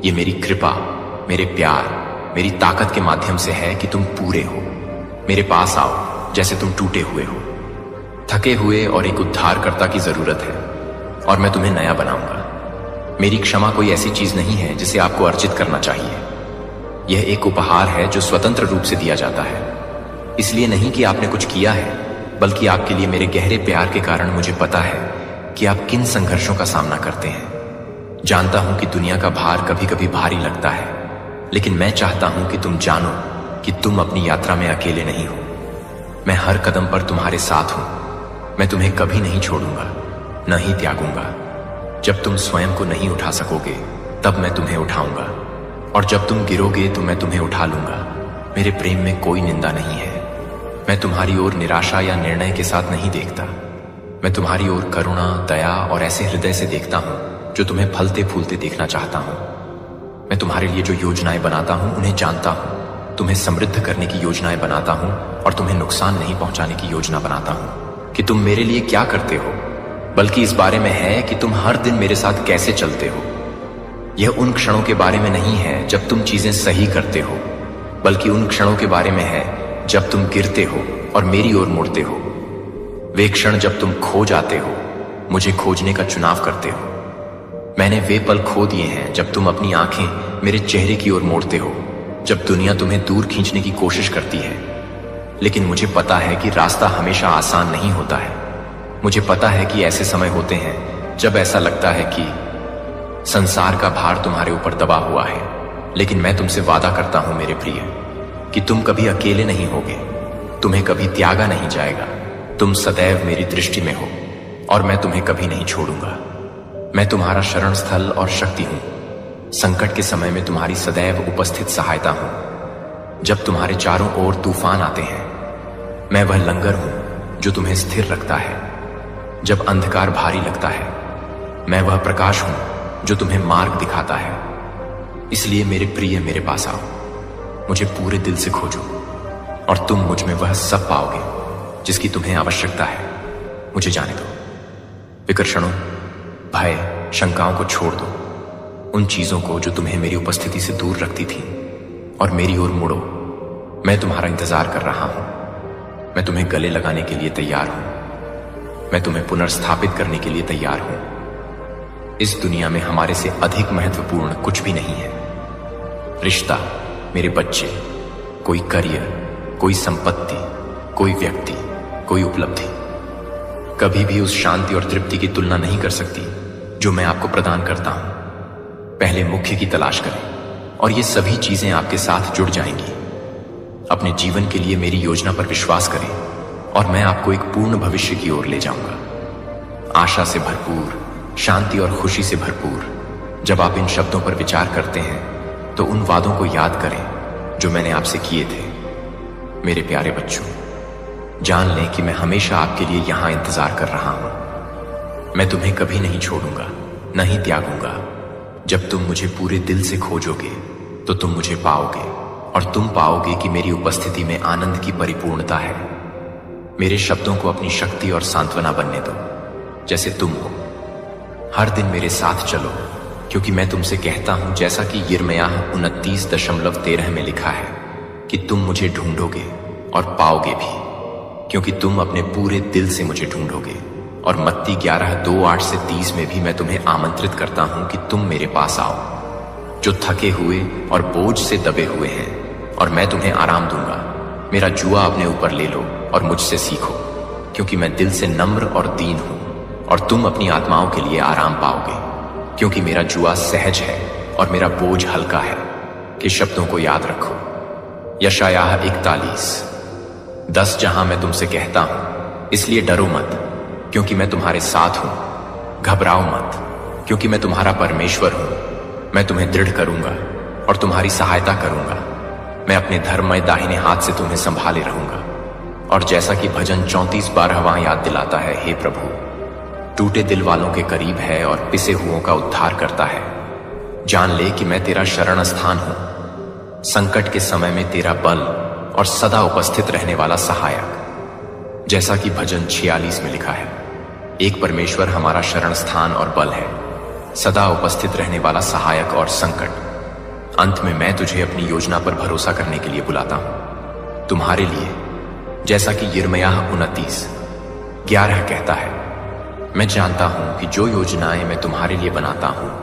ये मेरी कृपा, मेरे प्यार, मेरी ताकत के माध्यम से है कि तुम पूरे हो। मेरे पास आओ जैसे तुम टूटे हुए हो, थके हुए, और एक उद्धारकर्ता की जरूरत है, और मैं तुम्हें नया बनाऊंगा। मेरी क्षमा कोई ऐसी चीज नहीं है जिसे आपको अर्जित करना चाहिए। यह एक उपहार है जो स्वतंत्र रूप से दिया जाता है, इसलिए नहीं कि आपने कुछ किया है, बल्कि आपके लिए मेरे गहरे प्यार के कारण मुझे पता है कि आप किन संघर्षों का सामना करते हैं। जानता हूं कि दुनिया का भार कभी कभी भारी लगता है, लेकिन मैं चाहता हूं कि तुम जानो कि तुम अपनी यात्रा में अकेले नहीं हो। मैं हर कदम पर तुम्हारे साथ हूं। मैं तुम्हें कभी नहीं छोड़ूंगा, न ही त्यागूंगा। जब तुम स्वयं को नहीं उठा सकोगे तब मैं तुम्हें उठाऊंगा, और जब तुम गिरोगे तो मैं तुम्हें उठा लूंगा। मेरे प्रेम में कोई निंदा नहीं है। मैं तुम्हारी ओर निराशा या निर्णय के साथ नहीं देखता। मैं तुम्हारी ओर करुणा, दया और ऐसे हृदय से देखता हूं जो तुम्हें फलते फूलते देखना चाहता हूं। मैं तुम्हारे लिए जो योजनाएं बनाता हूं उन्हें जानता हूं। तुम्हें समृद्ध करने की योजनाएं बनाता हूं और तुम्हें नुकसान नहीं पहुंचाने की योजना बनाता हूं। कि तुम मेरे लिए क्या करते हो, बल्कि इस बारे में है कि तुम हर दिन मेरे साथ कैसे चलते हो। यह उन क्षणों के बारे में नहीं है जब तुम चीजें सही करते हो, बल्कि उन क्षणों के बारे में है जब तुम गिरते हो और मेरी ओर मुड़ते हो। वे क्षण जब तुम खो जाते हो, मुझे खोजने का चुनाव करते हो। मैंने वे पल खो दिए हैं जब तुम अपनी आंखें मेरे चेहरे की ओर मोड़ते हो, जब दुनिया तुम्हें दूर खींचने की कोशिश करती है। लेकिन मुझे पता है कि रास्ता हमेशा आसान नहीं होता है। मुझे पता है कि ऐसे समय होते हैं जब ऐसा लगता है कि संसार का भार तुम्हारे ऊपर दबा हुआ है। लेकिन मैं तुमसे वादा करता हूं मेरे प्रिय कि तुम कभी अकेले नहीं होगे। तुम्हें कभी त्यागा नहीं जाएगा। तुम सदैव मेरी दृष्टि में हो और मैं तुम्हें कभी नहीं छोड़ूंगा। मैं तुम्हारा शरण स्थल और शक्ति हूं। संकट के समय में तुम्हारी सदैव उपस्थित सहायता हूं। जब तुम्हारे चारों ओर तूफान आते हैं, मैं वह लंगर हूं जो तुम्हें स्थिर रखता है। जब अंधकार भारी लगता है, मैं वह प्रकाश हूं जो तुम्हें मार्ग दिखाता है। इसलिए मेरे प्रिय, मेरे पास आओ। मुझे पूरे दिल से खोजो और तुम मुझ में वह सब पाओगे जिसकी तुम्हें आवश्यकता है। मुझे जाने दो। विकर्षणों, भय, शंकाओं को छोड़ दो। उन चीजों को जो तुम्हें मेरी उपस्थिति से दूर रखती थी, और मेरी ओर मुड़ो। मैं तुम्हारा इंतजार कर रहा हूं। मैं तुम्हें गले लगाने के लिए तैयार हूं। मैं तुम्हें पुनर्स्थापित करने के लिए तैयार हूं। इस दुनिया में हमारे से अधिक महत्वपूर्ण कुछ भी नहीं है। रिश्ता, मेरे बच्चे, कोई करियर, कोई संपत्ति, कोई व्यक्ति, कोई उपलब्धि कभी भी उस शांति और तृप्ति की तुलना नहीं कर सकती जो मैं आपको प्रदान करता हूं। पहले मुख्य की तलाश करें और ये सभी चीजें आपके साथ जुड़ जाएंगी। अपने जीवन के लिए मेरी योजना पर विश्वास करें और मैं आपको एक पूर्ण भविष्य की ओर ले जाऊंगा। आशा से भरपूर, शांति और खुशी से भरपूर। जब आप इन शब्दों पर विचार करते हैं तो उन वादों को याद करें जो मैंने आपसे किए थे। मेरे प्यारे बच्चों, जान लें कि मैं हमेशा आपके लिए यहां इंतजार कर रहा हूं। मैं तुम्हें कभी नहीं छोड़ूंगा, न ही त्यागूंगा। जब तुम मुझे पूरे दिल से खोजोगे तो तुम मुझे पाओगे, और तुम पाओगे कि मेरी उपस्थिति में आनंद की परिपूर्णता है। मेरे शब्दों को अपनी शक्ति और सांत्वना बनने दो, जैसे तुम हो। हर दिन मेरे साथ चलो, क्योंकि मैं तुमसे कहता हूं, जैसा कि यिर्मयाह 29:13 में लिखा है, कि तुम मुझे ढूंढोगे और पाओगे भी, क्योंकि तुम अपने पूरे दिल से मुझे ढूंढोगे। और मत्ती 11:2-8-30 में भी मैं तुम्हें आमंत्रित करता हूं कि तुम मेरे पास आओ, जो थके हुए और बोझ से दबे हुए हैं, और मैं तुम्हें आराम दूंगा। मेरा जुआ अपने ऊपर ले लो और मुझसे सीखो, क्योंकि मैं दिल से नम्र और दीन हूं, और तुम अपनी आत्माओं के लिए आराम पाओगे, क्योंकि मेरा जुआ सहज है और मेरा बोझ हल्का है। कि शब्दों को याद रखो। यशायाह 41:10 जहां मैं तुमसे कहता हूं, इसलिए डरो मत, क्योंकि मैं तुम्हारे साथ हूं। घबराओ मत, क्योंकि मैं तुम्हारा परमेश्वर हूं। मैं तुम्हें दृढ़ करूंगा और तुम्हारी सहायता करूंगा। मैं अपने धर्ममय दाहिने हाथ से तुम्हें संभाले रहूंगा। और जैसा कि भजन 34:12 याद दिलाता है, हे प्रभु, टूटे दिल वालों के करीब है और पिसे हुओं का उद्धार करता है। जान ले कि मैं तेरा शरण स्थान हूं, संकट के समय में तेरा बल और सदा उपस्थित रहने वाला सहायक। जैसा कि भजन 46 में लिखा है, एक परमेश्वर हमारा शरण स्थान और बल है, सदा उपस्थित रहने वाला सहायक और संकट। अंत में मैं तुझे अपनी योजना पर भरोसा करने के लिए बुलाता हूं, तुम्हारे लिए। जैसा कि यिर्मयाह 29:11 कहता है, मैं जानता हूं कि जो योजनाएं मैं तुम्हारे लिए बनाता हूं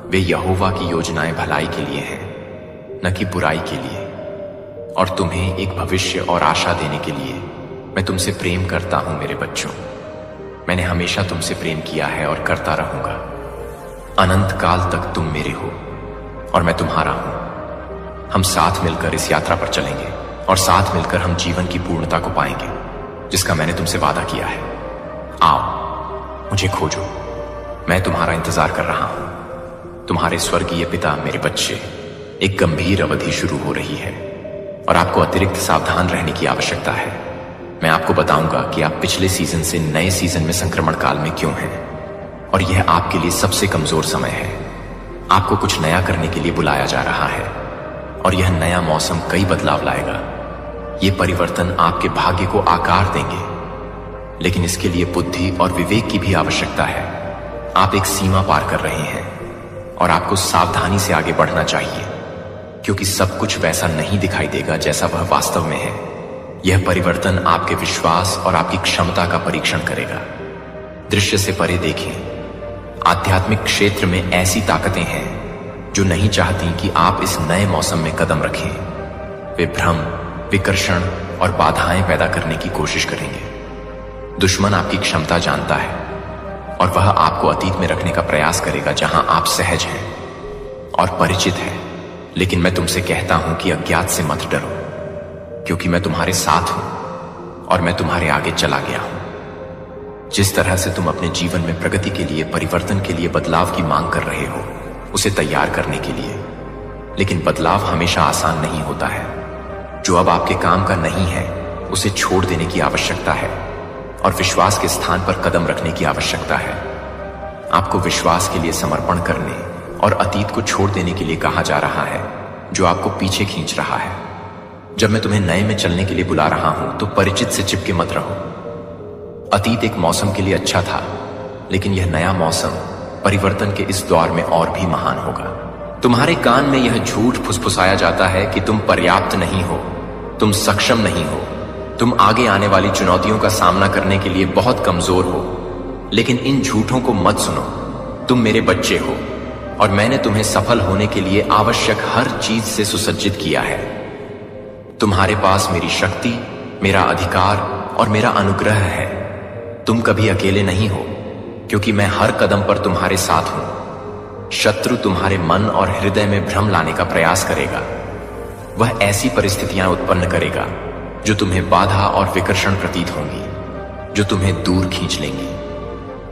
वे यहोवा की योजनाएं भलाई के लिए हैं, न कि बुराई के लिए, और तुम्हें एक भविष्य और आशा देने के लिए मैं तुमसे प्रेम करता हूं मेरे बच्चों। मैंने हमेशा तुमसे प्रेम किया है और करता रहूंगा। अनंत काल तक तुम मेरे हो और मैं तुम्हारा हूं। हम साथ मिलकर इस यात्रा पर चलेंगे और साथ मिलकर हम जीवन की पूर्णता को पाएंगे, जिसका मैंने तुमसे वादा किया है। आओ, मुझे खोजो, मैं तुम्हारा इंतजार कर रहा हूं। तुम्हारे स्वर्गीय पिता मेरे बच्चे, एक गंभीर अवधि शुरू हो रही है और आपको अतिरिक्त सावधान रहने की आवश्यकता है। मैं आपको बताऊंगा कि आप पिछले सीजन से नए सीजन में संक्रमण काल में क्यों हैं, और यह आपके लिए सबसे कमजोर समय है। आपको कुछ नया करने के लिए बुलाया जा रहा है और यह नया मौसम कई बदलाव लाएगा। ये परिवर्तन आपके भाग्य को आकार देंगे, लेकिन इसके लिए बुद्धि और विवेक की भी आवश्यकता है। आप एक सीमा पार कर रहे हैं और आपको सावधानी से आगे बढ़ना चाहिए, क्योंकि सब कुछ वैसा नहीं दिखाई देगा जैसा वह वास्तव में है। यह परिवर्तन आपके विश्वास और आपकी क्षमता का परीक्षण करेगा। दृश्य से परे देखें, आध्यात्मिक क्षेत्र में ऐसी ताकतें हैं जो नहीं चाहती कि आप इस नए मौसम में कदम रखें। वे भ्रम, विकर्षण और बाधाएं पैदा करने की कोशिश करेंगे। दुश्मन आपकी क्षमता जानता है और वह आपको अतीत में रखने का प्रयास करेगा जहां आप सहज हैं और परिचित हैं। लेकिन मैं तुमसे कहता हूं कि अज्ञात से मत डरो, क्योंकि मैं तुम्हारे साथ हूं और मैं तुम्हारे आगे चला गया हूं। जिस तरह से तुम अपने जीवन में प्रगति के लिए, परिवर्तन के लिए बदलाव की मांग कर रहे हो, उसे तैयार करने के लिए। लेकिन बदलाव हमेशा आसान नहीं होता है। जो अब आपके काम का नहीं है, उसे छोड़ देने की आवश्यकता है और विश्वास के स्थान पर कदम रखने की आवश्यकता है। आपको विश्वास के लिए समर्पण करने और अतीत को छोड़ देने के लिए कहा जा रहा है, जो आपको पीछे खींच रहा है। जब मैं तुम्हें नए में चलने के लिए बुला रहा हूं, तो परिचित से चिपके मत रहो। अतीत एक मौसम के लिए अच्छा था, लेकिन यह नया मौसम परिवर्तन के इस दौर में और भी महान होगा। तुम्हारे कान में यह झूठ फुसफुसाया जाता है कि तुम पर्याप्त नहीं हो, तुम सक्षम नहीं हो, तुम आगे आने वाली चुनौतियों का सामना करने के लिए बहुत कमजोर हो। लेकिन इन झूठों को मत सुनो। तुम मेरे बच्चे हो और मैंने तुम्हें सफल होने के लिए आवश्यक हर चीज से सुसज्जित किया है। तुम्हारे पास मेरी शक्ति, मेरा अधिकार और मेरा अनुग्रह है। तुम कभी अकेले नहीं हो, क्योंकि मैं हर कदम पर तुम्हारे साथ हूं। शत्रु तुम्हारे मन और हृदय में भ्रम लाने का प्रयास करेगा। वह ऐसी परिस्थितियां उत्पन्न करेगा जो तुम्हें बाधा और विकर्षण प्रतीत होंगी, जो तुम्हें दूर खींच लेंगी।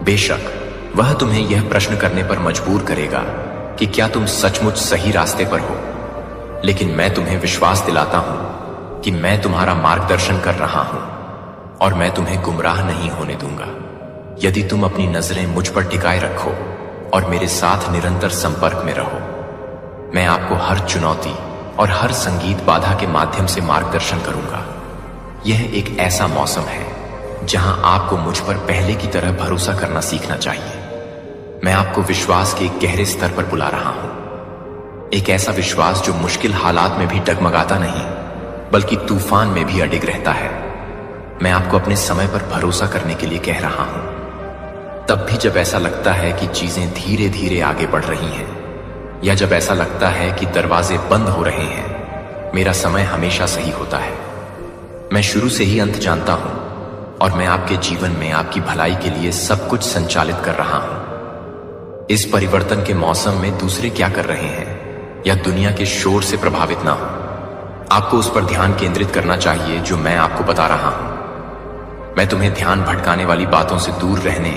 बेशक वह तुम्हें यह प्रश्न करने पर मजबूर करेगा कि क्या तुम सचमुच सही रास्ते पर हो, लेकिन मैं तुम्हें विश्वास दिलाता हूं कि मैं तुम्हारा मार्गदर्शन कर रहा हूं और मैं तुम्हें गुमराह नहीं होने दूंगा। यदि तुम अपनी नजरें मुझ पर टिकाए रखो और मेरे साथ निरंतर संपर्क में रहो, मैं आपको हर चुनौती और हर संगीत बाधा के माध्यम से मार्गदर्शन करूंगा। यह एक ऐसा मौसम है जहां आपको मुझ पर पहले की तरह भरोसा करना सीखना चाहिए। मैं आपको विश्वास के एक गहरे स्तर पर बुला रहा हूं, एक ऐसा विश्वास जो मुश्किल हालात में भी डगमगाता नहीं, बल्कि तूफान में भी अडिग रहता है। मैं आपको अपने समय पर भरोसा करने के लिए कह रहा हूं, तब भी जब ऐसा लगता है कि चीजें धीरे धीरे आगे बढ़ रही हैं, या जब ऐसा लगता है कि दरवाजे बंद हो रहे हैं। मेरा समय हमेशा सही होता है। मैं शुरू से ही अंत जानता हूं और मैं आपके जीवन में आपकी भलाई के लिए सब कुछ संचालित कर रहा हूं। इस परिवर्तन के मौसम में दूसरे क्या कर रहे हैं या दुनिया के शोर से प्रभावित ना हो। आपको उस पर ध्यान केंद्रित करना चाहिए जो मैं आपको बता रहा हूं। मैं तुम्हें ध्यान भटकाने वाली बातों से दूर रहने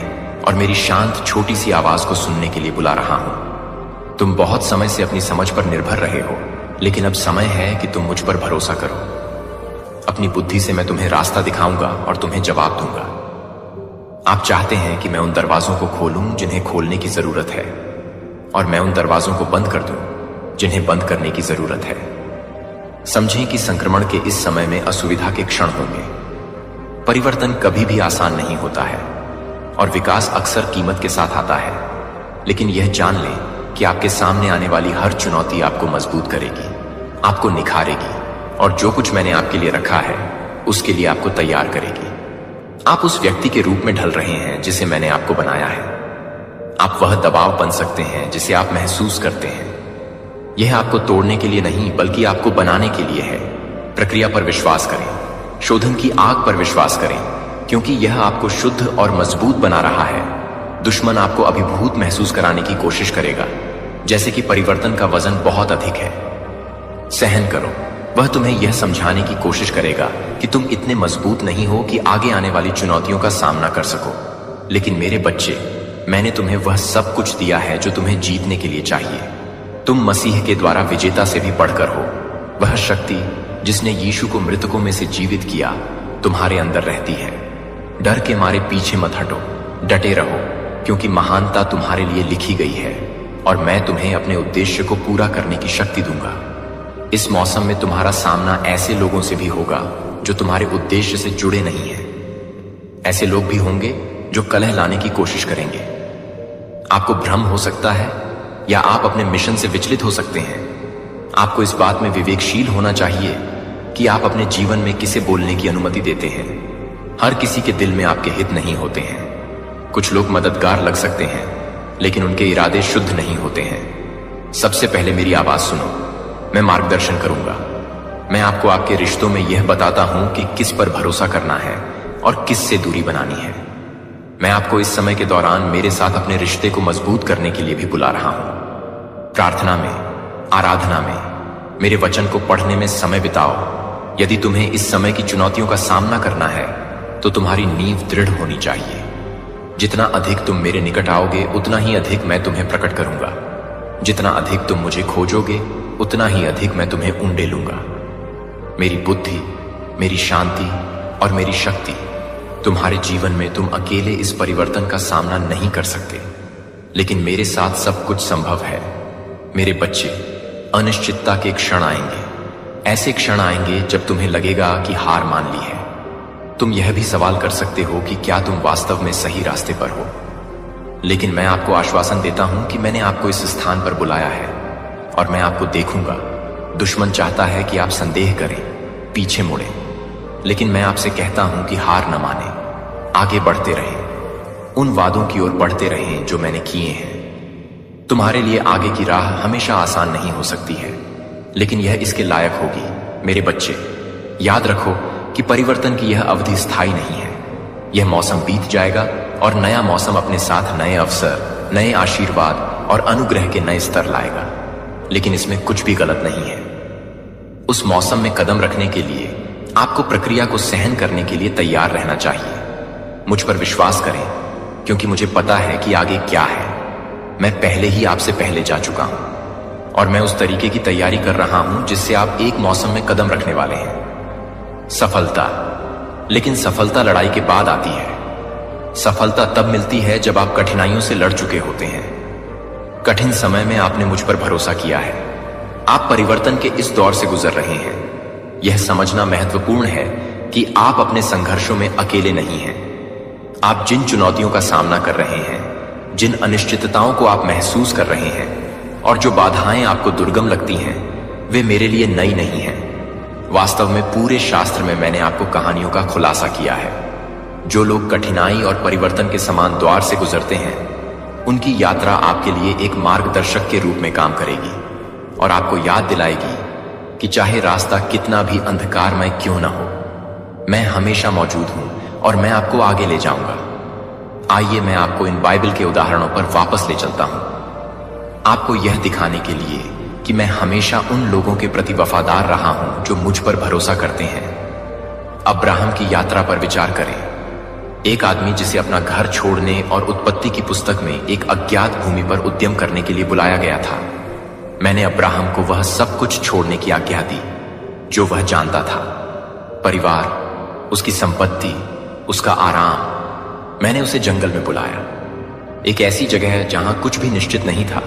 और मेरी शांत छोटी सी आवाज को सुनने के लिए बुला रहा हूं। तुम बहुत समय से अपनी समझ पर निर्भर रहे हो, लेकिन अब समय है कि तुम मुझ पर भरोसा करो। अपनी बुद्धि से मैं तुम्हें रास्ता दिखाऊंगा और तुम्हें जवाब दूंगा। आप चाहते हैं कि मैं उन दरवाजों को खोलूं जिन्हें खोलने की जरूरत है, और मैं उन दरवाजों को बंद कर दूं जिन्हें बंद करने की जरूरत है। समझें कि संक्रमण के इस समय में असुविधा के क्षण होंगे। परिवर्तन कभी भी आसान नहीं होता है और विकास अक्सर कीमत के साथ आता है। लेकिन यह जान लें कि आपके सामने आने वाली हर चुनौती आपको मजबूत करेगी, आपको निखारेगी, और जो कुछ मैंने आपके लिए रखा है उसके लिए आपको तैयार करेगी। आप उस व्यक्ति के रूप में ढल रहे हैं जिसे मैंने आपको बनाया है। आप वह दबाव बन सकते हैं जिसे आप महसूस करते हैं। यह आपको तोड़ने के लिए नहीं बल्कि आपको बनाने के लिए है। प्रक्रिया पर विश्वास करें, शोधन की आग पर विश्वास करें, क्योंकि यह आपको शुद्ध और मजबूत बना रहा है। दुश्मन आपको अभिभूत महसूस कराने की कोशिश करेगा, जैसे कि परिवर्तन का वजन बहुत अधिक है। सहन करो। वह तुम्हें यह समझाने की कोशिश करेगा कि तुम इतने मजबूत नहीं हो कि आगे आने वाली चुनौतियों का सामना कर सको। लेकिन मेरे बच्चे, मैंने तुम्हें वह सब कुछ दिया है जो तुम्हें जीतने के लिए चाहिए। तुम मसीह के द्वारा विजेता से भी बढ़कर हो। वह शक्ति जिसने यीशु को मृतकों में से जीवित किया तुम्हारे अंदर रहती है। डर के मारे पीछे मत हटो, डटे रहो, क्योंकि महानता तुम्हारे लिए लिखी गई है और मैं तुम्हें अपने उद्देश्य को पूरा करने की शक्ति दूंगा। इस मौसम में तुम्हारा सामना ऐसे लोगों से भी होगा जो तुम्हारे उद्देश्य से जुड़े नहीं हैं। ऐसे लोग भी होंगे जो कलह लाने की कोशिश करेंगे। आपको भ्रम हो सकता है या आप अपने मिशन से विचलित हो सकते हैं। आपको इस बात में विवेकशील होना चाहिए कि आप अपने जीवन में किसे बोलने की अनुमति देते हैं। हर किसी के दिल में आपके हित नहीं होते हैं। कुछ लोग मददगार लग सकते हैं, लेकिन उनके इरादे शुद्ध नहीं होते हैं। सबसे पहले मेरी आवाज सुनो। मैं मार्गदर्शन करूंगा। मैं आपको आपके रिश्तों में यह बताता हूं कि किस पर भरोसा करना है और किस से दूरी बनानी है। मैं आपको इस समय के दौरान मेरे साथ अपने रिश्ते को मजबूत करने के लिए भी बुला रहा हूं। प्रार्थना में, आराधना में, मेरे वचन को पढ़ने में समय बिताओ। यदि तुम्हें इस समय की चुनौतियों का सामना करना है तो तुम्हारी नींव दृढ़ होनी चाहिए। जितना अधिक तुम मेरे निकट आओगे उतना ही अधिक मैं तुम्हें प्रकट करूंगा। जितना अधिक तुम मुझे खोजोगे उतना ही अधिक मैं तुम्हें ऊंडे लूंगा। मेरी बुद्धि, मेरी शांति और मेरी शक्ति तुम्हारे जीवन में तुम अकेले इस परिवर्तन का सामना नहीं कर सकते, लेकिन मेरे साथ सब कुछ संभव है। मेरे बच्चे, अनिश्चितता के क्षण आएंगे। ऐसे क्षण आएंगे जब तुम्हें लगेगा कि हार मान ली है। तुम यह भी सवाल कर सकते हो कि क्या तुम वास्तव में सही रास्ते पर हो। लेकिन मैं आपको आश्वासन देता हूं कि मैंने आपको इस स्थान पर बुलाया है और मैं आपको देखूंगा। दुश्मन चाहता है कि आप संदेह करें, पीछे मुड़ें, लेकिन मैं आपसे कहता हूं कि हार न माने, आगे बढ़ते रहें, उन वादों की ओर बढ़ते रहें जो मैंने किए हैं। तुम्हारे लिए आगे की राह हमेशा आसान नहीं हो सकती है, लेकिन यह इसके लायक होगी। मेरे बच्चे, याद रखो कि परिवर्तन की यह अवधि स्थायी नहीं है। यह मौसम बीत जाएगा और नया मौसम अपने साथ नए अवसर, नए आशीर्वाद और अनुग्रह के नए स्तर लाएगा। लेकिन इसमें कुछ भी गलत नहीं है। उस मौसम में कदम रखने के लिए आपको प्रक्रिया को सहन करने के लिए तैयार रहना चाहिए। मुझ पर विश्वास करें, क्योंकि मुझे पता है कि आगे क्या है। मैं पहले ही आपसे पहले जा चुका हूं और मैं उस तरीके की तैयारी कर रहा हूं जिससे आप एक मौसम में कदम रखने वाले हैं। सफलता, लेकिन सफलता लड़ाई के बाद आती है। सफलता तब मिलती है जब आप कठिनाइयों से लड़ चुके होते हैं। कठिन समय में आपने मुझ पर भरोसा किया है। आप परिवर्तन के इस दौर से गुजर रहे हैं। यह समझना महत्वपूर्ण है कि आप अपने संघर्षों में अकेले नहीं हैं। आप जिन चुनौतियों का सामना कर रहे हैं, जिन अनिश्चितताओं को आप महसूस कर रहे हैं और जो बाधाएं आपको दुर्गम लगती हैं, वे मेरे लिए नई नहीं हैं। वास्तव में पूरे शास्त्र में मैंने आपको कहानियों का खुलासा किया है। जो लोग कठिनाई और परिवर्तन के समान द्वार से गुजरते हैं, उनकी यात्रा आपके लिए एक मार्गदर्शक के रूप में काम करेगी और आपको याद दिलाएगी कि चाहे रास्ता कितना भी अंधकारमय क्यों न हो, मैं हमेशा मौजूद हूं और मैं आपको आगे ले जाऊंगा। आइए मैं आपको इन बाइबल के उदाहरणों पर वापस ले चलता हूं, आपको यह दिखाने के लिए कि मैं हमेशा उन लोगों के प्रति वफादार रहा हूं जो मुझ पर भरोसा करते हैं। अब्राहम की यात्रा पर विचार करें। एक आदमी जिसे अपना घर छोड़ने और उत्पत्ति की पुस्तक में एक अज्ञात भूमि पर उद्यम करने के लिए बुलाया गया था। मैंने अब्राहम को वह सब कुछ छोड़ने की आज्ञा दी जो वह जानता था। परिवार, उसकी संपत्ति, उसका आराम। मैंने उसे जंगल में बुलाया, एक ऐसी जगह जहां कुछ भी निश्चित नहीं था,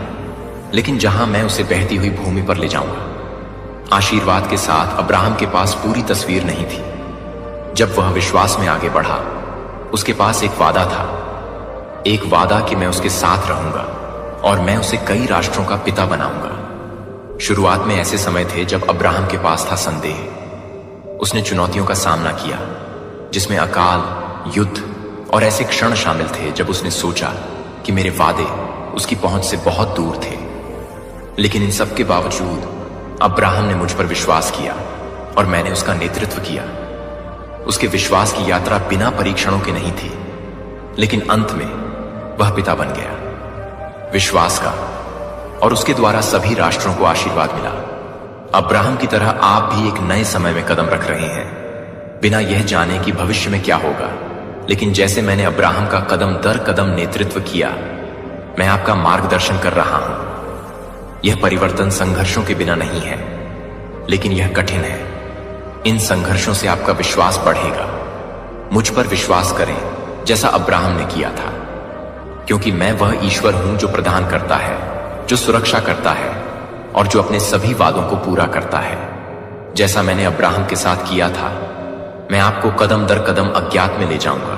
लेकिन जहां मैं उसे बहती हुई भूमि पर ले जाऊंगा। आशीर्वाद के साथ अब्राहम के पास पूरी तस्वीर नहीं थी। जब वह विश्वास में आगे बढ़ा, उसके पास एक वादा था, एक वादा कि मैं उसके साथ रहूंगा और मैं उसे कई राष्ट्रों का पिता बनाऊंगा। शुरुआत में ऐसे समय थे जब अब्राहम के पास था संदेह। उसने चुनौतियों का सामना किया, जिसमें अकाल, युद्ध और ऐसे क्षण शामिल थे जब उसने सोचा कि मेरे वादे उसकी पहुंच से बहुत दूर थे। लेकिन इन सब के बावजूद अब्राहम ने मुझ पर विश्वास किया और मैंने उसका नेतृत्व किया। उसके विश्वास की यात्रा बिना परीक्षणों के नहीं थी, लेकिन अंत में वह पिता बन गया विश्वास का, और उसके द्वारा सभी राष्ट्रों को आशीर्वाद मिला। अब्राहम की तरह आप भी एक नए समय में कदम रख रहे हैं, बिना यह जाने कि भविष्य में क्या होगा। लेकिन जैसे मैंने अब्राहम का कदम दर कदम नेतृत्व किया, मैं आपका मार्गदर्शन कर रहा हूं। यह परिवर्तन संघर्षों के बिना नहीं है, लेकिन यह कठिन है। इन संघर्षों से आपका विश्वास बढ़ेगा। मुझ पर विश्वास करें जैसा अब्राहम ने किया था, क्योंकि मैं वह ईश्वर हूं जो प्रदान करता है, जो सुरक्षा करता है और जो अपने सभी वादों को पूरा करता है। जैसा मैंने अब्राहम के साथ किया था, मैं आपको कदम दर कदम अज्ञात में ले जाऊंगा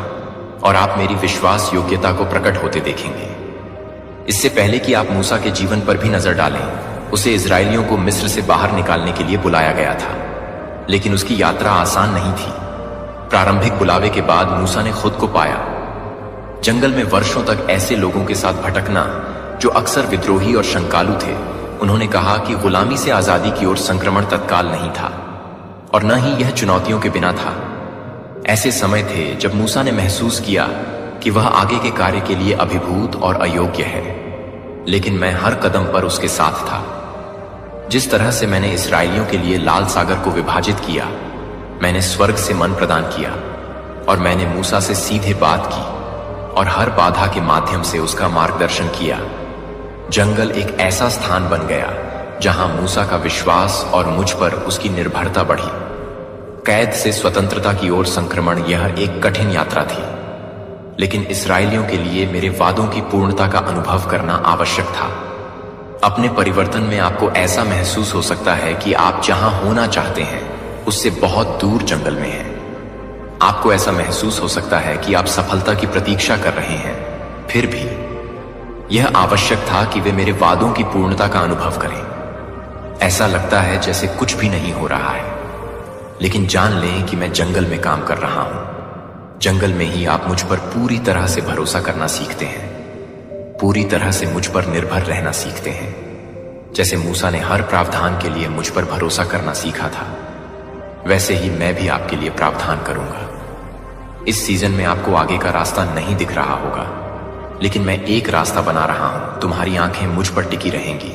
और आप मेरी विश्वास योग्यता को प्रकट होते देखेंगे। इससे पहले कि आप मूसा के जीवन पर भी नजर डालें, उसे इजरायलियों को मिस्र से बाहर निकालने के लिए बुलाया गया था, लेकिन उसकी यात्रा आसान नहीं थी। प्रारंभिक बुलावे के बाद मूसा ने खुद को पाया जंगल में वर्षों तक ऐसे लोगों के साथ भटकना जो अक्सर विद्रोही और शंकालु थे। उन्होंने कहा कि गुलामी से आजादी की ओर संक्रमण तत्काल नहीं था और न ही यह चुनौतियों के बिना था। ऐसे समय थे जब मूसा ने महसूस किया कि वह आगे के कार्य के लिए अभिभूत और अयोग्य है, लेकिन मैं हर कदम पर उसके साथ था। जिस तरह से मैंने इस्राएलियों के लिए लाल सागर को विभाजित किया, मैंने स्वर्ग से मन प्रदान किया और मैंने मूसा से सीधे बात की और हर बाधा के माध्यम से उसका मार्गदर्शन किया। जंगल एक ऐसा स्थान बन गया जहां मूसा का विश्वास और मुझ पर उसकी निर्भरता बढ़ी। कैद से स्वतंत्रता की ओर संक्रमण यह एक कठिन यात्रा थी, लेकिन इस्राएलियों के लिए मेरे वादों की पूर्णता का अनुभव करना आवश्यक था। अपने परिवर्तन में आपको ऐसा महसूस हो सकता है कि आप जहां होना चाहते हैं उससे बहुत दूर जंगल में हैं। आपको ऐसा महसूस हो सकता है कि आप सफलता की प्रतीक्षा कर रहे हैं, फिर भी यह आवश्यक था कि वे मेरे वादों की पूर्णता का अनुभव करें। ऐसा लगता है जैसे कुछ भी नहीं हो रहा है, लेकिन जान लें कि मैं जंगल में काम कर रहा हूं। जंगल में ही आप मुझ पर पूरी तरह से भरोसा करना सीखते हैं, पूरी तरह से मुझ पर निर्भर रहना सीखते हैं, जैसे मूसा ने हर प्रावधान के लिए मुझ पर भरोसा करना सीखा था। वैसे ही मैं भी आपके लिए प्रावधान करूंगा। इस सीजन में आपको आगे का रास्ता नहीं दिख रहा होगा, लेकिन मैं एक रास्ता बना रहा हूं। तुम्हारी आंखें मुझ पर टिकी रहेंगी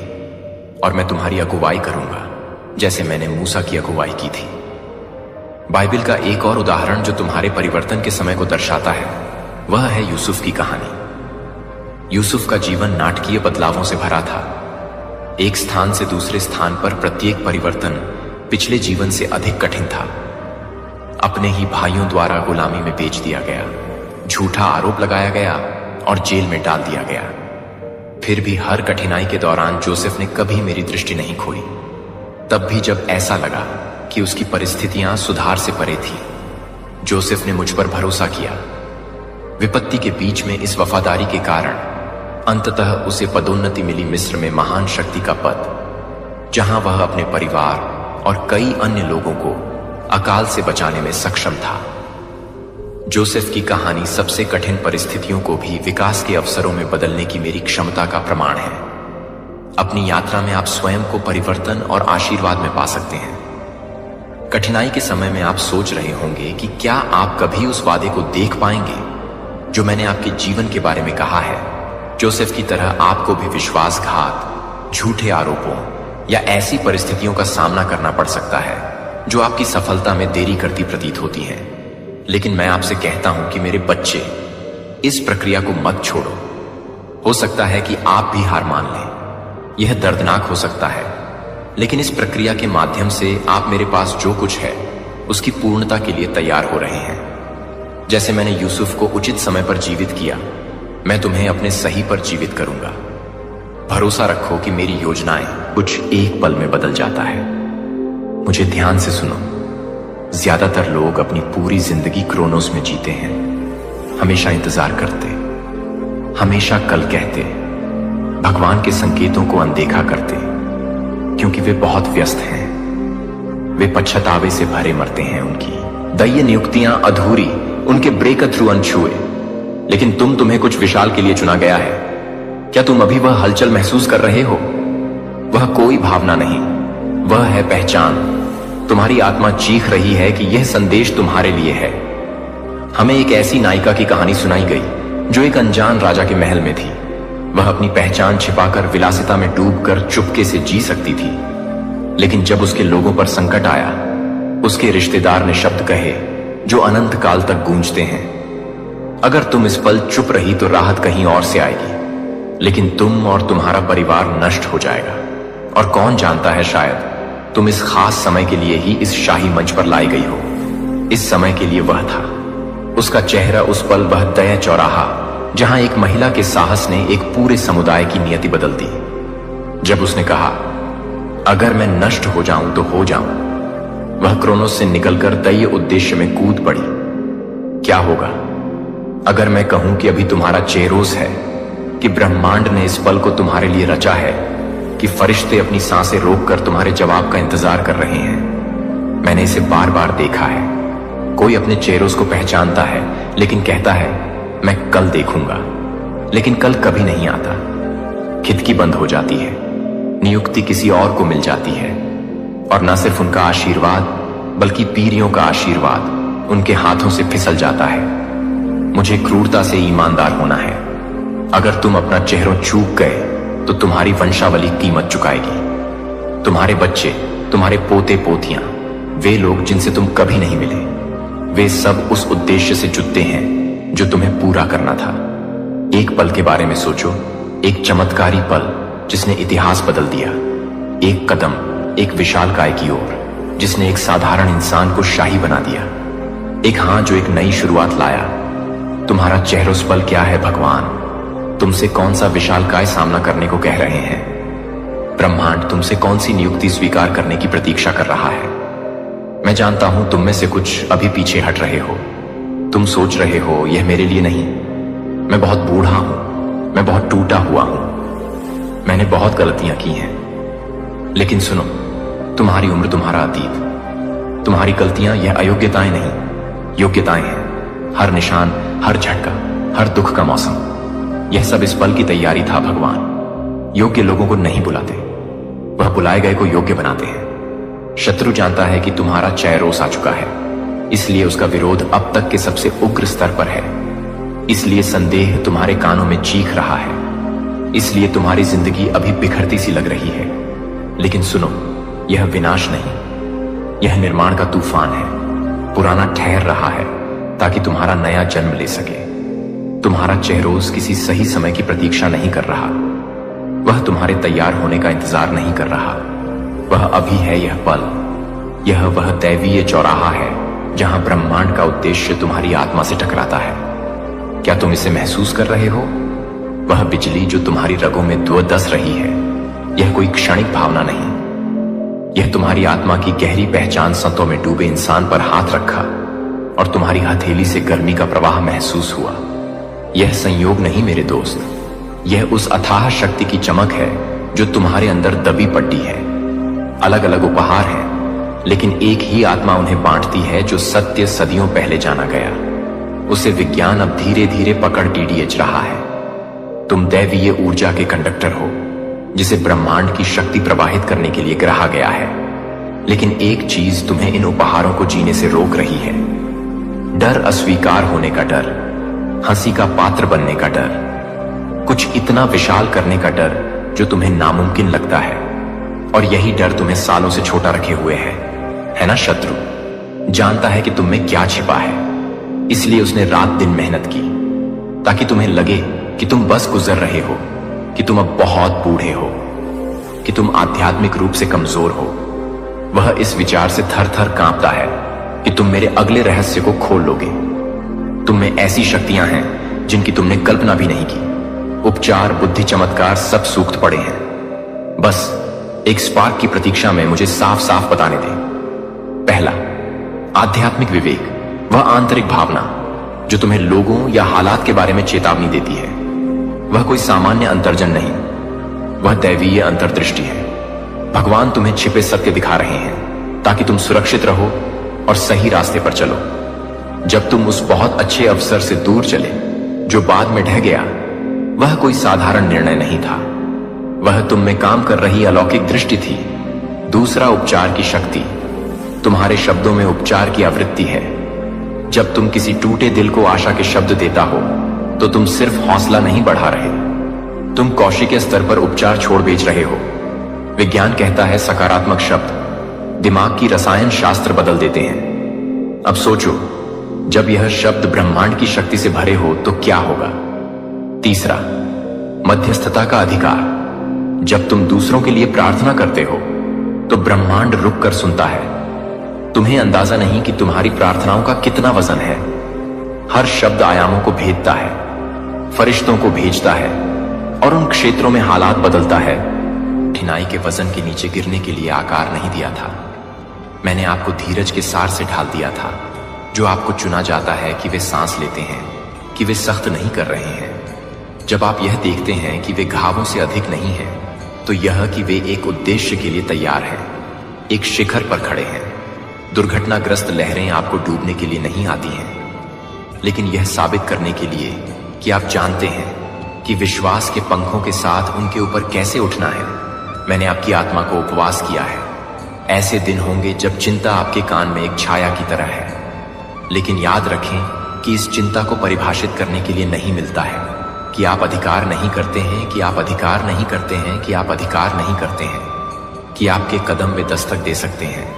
और मैं तुम्हारी अगुवाई करूंगा, जैसे मैंने मूसा की अगुवाई की थी। बाइबल का एक और उदाहरण जो तुम्हारे परिवर्तन के समय को दर्शाता है, वह है यूसुफ की कहानी। यूसुफ का जीवन नाटकीय बदलावों से भरा था। एक स्थान से दूसरे स्थान पर प्रत्येक परिवर्तन पिछले जीवन से अधिक कठिन था। अपने ही भाइयों द्वारा गुलामी में बेच दिया गया, झूठा आरोप लगाया गया और जेल में डाल दिया गया। फिर भी हर कठिनाई के दौरान जोसेफ ने कभी मेरी दृष्टि नहीं खोई। तब भी जब ऐसा लगा कि उसकी परिस्थितियां सुधार से परे थी, जोसेफ ने मुझ पर भरोसा किया। विपत्ति के बीच में इस वफादारी के कारण अंततः उसे पदोन्नति मिली मिस्र में महान शक्ति का पद, जहां वह अपने परिवार और कई अन्य लोगों को अकाल से बचाने में सक्षम था। जोसेफ की कहानी सबसे कठिन परिस्थितियों को भी विकास के अवसरों में बदलने की मेरी क्षमता का प्रमाण है। अपनी यात्रा में आप स्वयं को परिवर्तन और आशीर्वाद में पा सकते हैं। कठिनाई के समय में आप सोच रहे होंगे कि क्या आप कभी उस वादे को देख पाएंगे जो मैंने आपके जीवन के बारे में कहा है। जोसेफ की तरह आपको भी विश्वासघात, झूठे आरोपों या ऐसी परिस्थितियों का सामना करना पड़ सकता है जो आपकी सफलता में देरी करती प्रतीत होती हैं। लेकिन मैं आपसे कहता हूं कि मेरे बच्चे, इस प्रक्रिया को मत छोड़ो। हो सकता है कि आप भी हार मान लें, यह दर्दनाक हो सकता है, लेकिन इस प्रक्रिया के माध्यम से आप मेरे पास जो कुछ है उसकी पूर्णता के लिए तैयार हो रहे हैं। जैसे मैंने यूसुफ को उचित समय पर जीवित किया, मैं तुम्हें अपने सही पर जीवित करूंगा। भरोसा रखो कि मेरी योजनाएं कुछ एक पल में बदल जाता है। मुझे ध्यान से सुनो। ज्यादातर लोग अपनी पूरी जिंदगी क्रोनोस में जीते हैं, हमेशा इंतजार करते, हमेशा कल कहते, भगवान के संकेतों को अनदेखा करते, क्योंकि वे बहुत व्यस्त हैं। वे पश्चातावे से भरे मरते हैं। उनकी दैय नियुक्तियां अधूरी, उनके ब्रेक थ्रू अनछुए। लेकिन तुम्हें कुछ विशाल के लिए चुना गया है। क्या तुम अभी वह हलचल महसूस कर रहे हो? वह कोई भावना नहीं, वह है पहचान। तुम्हारी आत्मा चीख रही है कि यह संदेश तुम्हारे लिए है। हमें एक ऐसी नायिका की कहानी सुनाई गई जो एक अनजान राजा के महल में थी। वह अपनी पहचान छिपाकर विलासिता में डूबकर चुपके से जी सकती थी, लेकिन जब उसके लोगों पर संकट आया, उसके रिश्तेदार ने शब्द कहे जो अनंत काल तक गूंजते हैं। अगर तुम इस पल चुप रही तो राहत कहीं और से आएगी, लेकिन तुम और तुम्हारा परिवार नष्ट हो जाएगा। और कौन जानता है, शायद तुम इस खास समय के लिए ही इस शाही मंच पर लाई गई हो। इस समय के लिए वह था। उसका चेहरा उस पल वह तय चौराहा जहां एक महिला के साहस ने एक पूरे समुदाय की नियति बदल दी। जब उसने कहा, अगर मैं नष्ट हो जाऊं तो हो जाऊं, वह क्रोनोस से निकलकर दैय उद्देश्य में कूद पड़ी। क्या होगा अगर मैं कहूं कि अभी तुम्हारा चेरोस है, कि ब्रह्मांड ने इस पल को तुम्हारे लिए रचा है, कि फरिश्ते अपनी सांसें रोककर तुम्हारे जवाब का इंतजार कर रहे हैं। मैंने इसे बार बार देखा है। कोई अपने चेरोस को पहचानता है लेकिन कहता है मैं कल देखूंगा, लेकिन कल कभी नहीं आता। खिड़की बंद हो जाती है, नियुक्ति किसी और को मिल जाती है, और न सिर्फ उनका आशीर्वाद बल्कि पीरियों का आशीर्वाद उनके हाथों से फिसल जाता है। मुझे क्रूरता से ईमानदार होना है। अगर तुम अपना चेहरा चूक गए तो तुम्हारी वंशावली कीमत चुकाएगी। तुम्हारे बच्चे, तुम्हारे पोते पोतियां, वे लोग जिनसे तुम कभी नहीं मिले, वे सब उस उद्देश्य से जुटते हैं जो तुम्हें पूरा करना था। एक पल के बारे में सोचो, एक चमत्कारी पल जिसने इतिहास बदल दिया। एक कदम एक विशालकाय की ओर जिसने एक साधारण इंसान को शाही बना दिया। एक हाथ जो एक नई शुरुआत लाया। तुम्हारा चेहरों पल क्या है भगवान? तुमसे कौन सा विशालकाय सामना करने को कह रहे हैं? ब्रह्मांड तुमसे कौन सी नियुक्ति स्वीकार करने की प्रतीक्षा कर रहा है? मैं जानता हूं तुम में से कुछ अभी पीछे हट रहे हो। तुम सोच रहे हो यह मेरे लिए नहीं, मैं बहुत बूढ़ा हूं, मैं बहुत टूटा हुआ हूं, मैंने बहुत गलतियां की हैं। लेकिन सुनो, तुम्हारी उम्र, तुम्हारा अतीत, तुम्हारी गलतियां यह अयोग्यताएं नहीं, योग्यताएं हैं। हर निशान, हर झटका, हर दुख का मौसम, यह सब इस पल की तैयारी था। भगवान योग्य लोगों को नहीं बुलाते, वह बुलाए गए को योग्य बनाते हैं। शत्रु जानता है कि तुम्हारा चेरोस आ चुका है, इसलिए उसका विरोध अब तक के सबसे उग्र स्तर पर है। इसलिए संदेह तुम्हारे कानों में चीख रहा है, इसलिए तुम्हारी जिंदगी अभी बिखरती सी लग रही है। लेकिन सुनो, यह विनाश नहीं, यह निर्माण का तूफान है। पुराना ठहर रहा है ताकि तुम्हारा नया जन्म ले सके। तुम्हारा चेहरोस किसी सही समय की प्रतीक्षा नहीं कर रहा, वह तुम्हारे तैयार होने का इंतजार नहीं कर रहा। वह अभी है यह पल, यह वह दैवीय चौराहा है जहां ब्रह्मांड का उद्देश्य तुम्हारी आत्मा से टकराता है। क्या तुम इसे महसूस कर रहे हो? वह बिजली जो तुम्हारी रगों में धस रही है, यह कोई क्षणिक भावना नहीं, यह तुम्हारी आत्मा की गहरी पहचान। सतों में डूबे इंसान पर हाथ रखा और तुम्हारी हथेली से गर्मी का प्रवाह महसूस हुआ। यह संयोग नहीं मेरे दोस्त, यह उस अथाह शक्ति की चमक है जो तुम्हारे अंदर दबी पड़ती है। अलग अलग उपहार हैं, लेकिन एक ही आत्मा उन्हें बांटती है जो सत्य सदियों पहले जाना गया। उसे विज्ञान अब धीरे धीरे पकड़ टीडीएच रहा है। तुम दैवीय ऊर्जा के कंडक्टर हो जिसे ब्रह्मांड की शक्ति प्रवाहित करने के लिए गढ़ा गया है। लेकिन एक चीज तुम्हें इन उपहारों को जीने से रोक रही है। डर, अस्वीकार होने का डर, हंसी का पात्र बनने का डर, कुछ इतना विशाल करने का डर जो तुम्हें नामुमकिन लगता है। और यही डर तुम्हें सालों से छोटा रखे हुए है ना? शत्रु जानता है कि तुम में क्या छिपा है, इसलिए उसने रात दिन मेहनत की ताकि तुम्हें लगे कि तुम बस गुजर रहे हो, कि तुम अब बहुत बूढ़े हो, कि तुम आध्यात्मिक रूप से कमजोर हो। वह इस विचार से थर थर कांपता है कि तुम मेरे अगले रहस्य को खोल लोगे। तुम में ऐसी शक्तियां हैं जिनकी तुमने कल्पना भी नहीं की। उपचार, बुद्धि, चमत्कार सब सूक्त पड़े हैं। बस एक स्पार्क की प्रतीक्षा में मुझे साफ साफ बताने दें। पहला, आध्यात्मिक विवेक, वह आंतरिक भावना जो तुम्हें लोगों या हालात के बारे में चेतावनी देती है। वह कोई सामान्य अंतर्जन नहीं, वह दैवीय अंतर्दृष्टि है। भगवान तुम्हें छिपे सत्य दिखा रहे हैं ताकि तुम सुरक्षित रहो और सही रास्ते पर चलो। जब तुम उस बहुत अच्छे अवसर से दूर चले जो बाद में ढह गया, वह कोई साधारण निर्णय नहीं था, वह तुम में काम कर रही अलौकिक दृष्टि थी। दूसरा, उपचार की शक्ति। तुम्हारे शब्दों में उपचार की आवृत्ति है। जब तुम किसी टूटे दिल को आशा के शब्द देता हो तो तुम सिर्फ हौसला नहीं बढ़ा रहे, तुम कौशिकीय स्तर पर उपचार छोड़ भेज रहे हो। विज्ञान कहता है सकारात्मक शब्द दिमाग की रसायन शास्त्र बदल देते हैं। अब सोचो, जब यह शब्द ब्रह्मांड की शक्ति से भरे हो तो क्या होगा। तीसरा, मध्यस्थता का अधिकार। जब तुम दूसरों के लिए प्रार्थना करते हो तो ब्रह्मांड रुक कर सुनता है। तुम्हें अंदाजा नहीं कि तुम्हारी प्रार्थनाओं का कितना वजन है। हर शब्द आयामों को भेदता है, फरिश्तों को भेजता है और उन क्षेत्रों में हालात बदलता है। कठिनाई के वजन के नीचे गिरने के लिए आकार नहीं दिया था। मैंने आपको धीरज के सार से ढाल दिया था, जो आपको चुना जाता है कि वे सांस लेते हैं, कि वे सख्त नहीं कर रहे हैं। जब आप यह देखते हैं कि वे घावों से अधिक नहीं हैं, तो यह कि वे एक उद्देश्य के लिए तैयार हैं, एक शिखर पर खड़े हैं। दुर्घटनाग्रस्त लहरें आपको डूबने के लिए नहीं आती हैं, लेकिन यह साबित करने के लिए कि आप जानते हैं कि विश्वास के पंखों के साथ उनके ऊपर कैसे उठना है। मैंने आपकी आत्मा को उपवास किया है। ऐसे दिन होंगे जब चिंता आपके कान में एक छाया की तरह है, लेकिन याद रखें कि इस चिंता को परिभाषित करने के लिए नहीं मिलता है कि आप अधिकार नहीं करते हैं, कि आप अधिकार नहीं करते हैं, कि आप अधिकार नहीं करते हैं, कि आपके कदम वे दस्तक दे सकते हैं,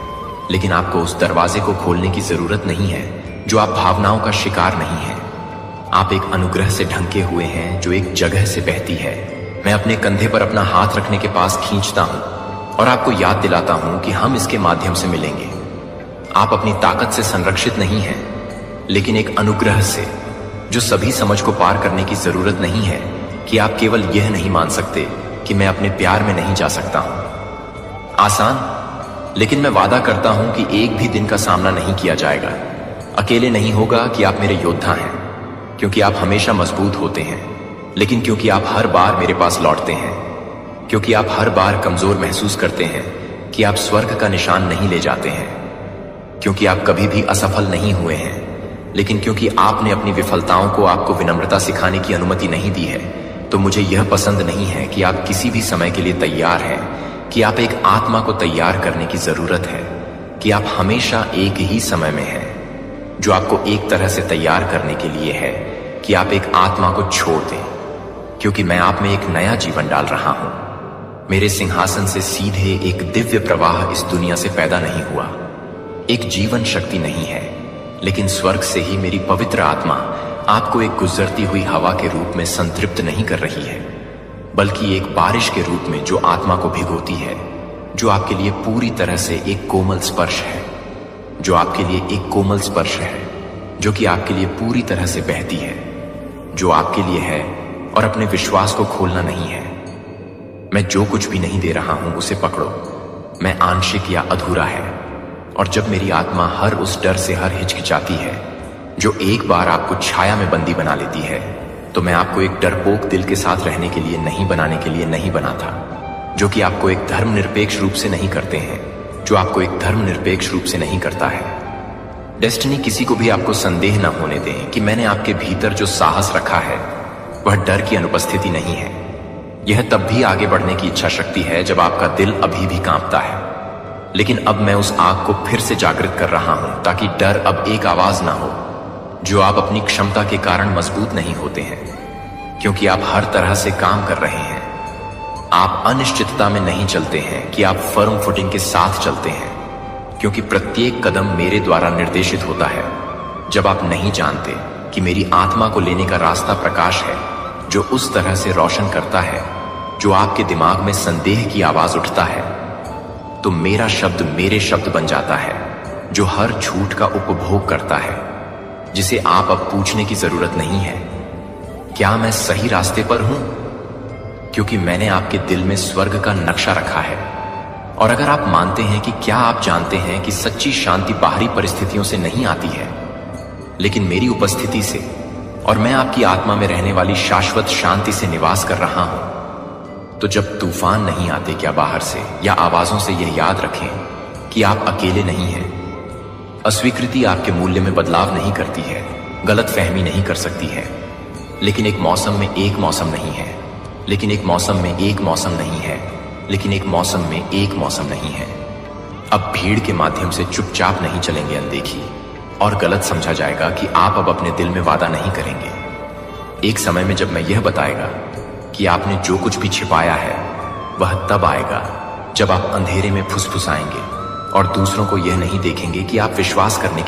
लेकिन आपको उस दरवाजे को खोलने की जरूरत नहीं है जो आप भावनाओं का शिकार नहीं है। आप एक अनुग्रह से ढंके हुए हैं जो एक जगह से बहती है। मैं अपने कंधे पर अपना हाथ रखने के पास खींचता हूं और आपको याद दिलाता हूं कि हम इसके माध्यम से मिलेंगे। आप अपनी ताकत से संरक्षित नहीं हैं, लेकिन एक अनुग्रह से, जो सभी समझ को पार करने की जरूरत नहीं है कि आप केवल यह नहीं मान सकते कि मैं अपने प्यार में नहीं जा सकता हूं। आसान, लेकिन मैं वादा करता हूं कि एक भी दिन का सामना नहीं किया जाएगा। अकेले नहीं होगा कि आप मेरे योद्धा हैं, क्योंकि आप हमेशा मजबूत होते हैं, लेकिन क्योंकि आप हर बार मेरे पास लौटते हैं, क्योंकि आप हर बार कमजोर महसूस करते हैं कि आप स्वर्ग का निशान नहीं ले जाते हैं, क्योंकि आप कभी भी असफल नहीं हुए हैं, लेकिन क्योंकि आपने अपनी विफलताओं को आपको विनम्रता सिखाने की अनुमति नहीं दी है, तो मुझे यह पसंद नहीं है कि आप किसी भी समय के लिए तैयार हैं, कि आप एक आत्मा को तैयार करने की जरूरत है, कि आप हमेशा एक ही समय में हैं, जो आपको एक तरह से तैयार करने के लिए है कि आप एक आत्मा को छोड़ दें, क्योंकि मैं आप में एक नया जीवन डाल रहा हूं। मेरे सिंहासन से सीधे एक दिव्य प्रवाह इस दुनिया से पैदा नहीं हुआ। एक जीवन शक्ति नहीं है, लेकिन स्वर्ग से ही मेरी पवित्र आत्मा आपको एक गुजरती हुई हवा के रूप में संतृप्त नहीं कर रही है, बल्कि एक बारिश के रूप में जो आत्मा को भिगोती है, जो आपके लिए पूरी तरह से एक कोमल स्पर्श है, जो आपके लिए एक कोमल स्पर्श है, जो कि आपके लिए पूरी तरह से बहती है, जो आपके लिए है और अपने विश्वास को खोलना नहीं है। मैं जो कुछ भी नहीं दे रहा हूं उसे पकड़ो। मैं आंशिक या अधूरा है, और जब मेरी आत्मा हर उस डर से हर हिचकिचाती है जो एक बार आपको छाया में बंदी बना लेती है, तो मैं आपको एक डरपोक दिल के साथ रहने के लिए नहीं बनाने के लिए नहीं बना था, जो कि आपको एक धर्मनिरपेक्ष रूप से नहीं करते हैं, जो आपको एक धर्मनिरपेक्ष रूप से नहीं करता है। डेस्टिनी किसी को भी आपको संदेह न होने दें कि मैंने आपके भीतर जो साहस रखा है वह डर की अनुपस्थिति नहीं है। यह तब भी आगे बढ़ने की इच्छा शक्ति है जब आपका दिल अभी भी कांपता है, लेकिन अब मैं उस आग को फिर से जागृत कर रहा हूं ताकि डर अब एक आवाज ना हो, जो आप अपनी क्षमता के कारण मजबूत नहीं होते हैं, क्योंकि आप हर तरह से काम कर रहे हैं। आप अनिश्चितता में नहीं चलते हैं कि आप फर्म फुटिंग के साथ चलते हैं, क्योंकि प्रत्येक कदम मेरे द्वारा निर्देशित होता है। जब आप नहीं जानते कि मेरी आत्मा को लेने का रास्ता प्रकाश है, जो उस तरह से रोशन करता है जो आपके दिमाग में संदेह की आवाज उठता है, तो मेरा शब्द मेरे शब्द बन जाता है, जो हर झूठ का उपभोग करता है, जिसे आप अब पूछने की जरूरत नहीं है क्या मैं सही रास्ते पर हूं, क्योंकि मैंने आपके दिल में स्वर्ग का नक्शा रखा है। और अगर आप मानते हैं कि क्या आप जानते हैं कि सच्ची शांति बाहरी परिस्थितियों से नहीं आती है, लेकिन मेरी उपस्थिति से, और मैं आपकी आत्मा में रहने वाली शाश्वत शांति से निवास कर रहा हूं, तो जब तूफान नहीं आते क्या बाहर से या आवाजों से, यह याद रखें कि आप अकेले नहीं हैं। अस्वीकृति आपके मूल्य में बदलाव नहीं करती है, गलत फहमी नहीं कर सकती है, लेकिन एक मौसम में एक मौसम नहीं है, लेकिन एक मौसम में एक मौसम नहीं है, लेकिन एक मौसम में एक मौसम नहीं है। अब भीड़ के माध्यम से चुपचाप नहीं चलेंगे अनदेखी, और गलत समझा जाएगा कि आप अब अपने दिल में वादा नहीं करेंगे। एक समय में जब मैं यह बताएगा कि आपने जो कुछ भी छिपाया है वह तब आएगा जब आप अंधेरे में फुसफुसाएंगे और दूसरों को यह नहीं देखेंगे कि आप विश्वास करने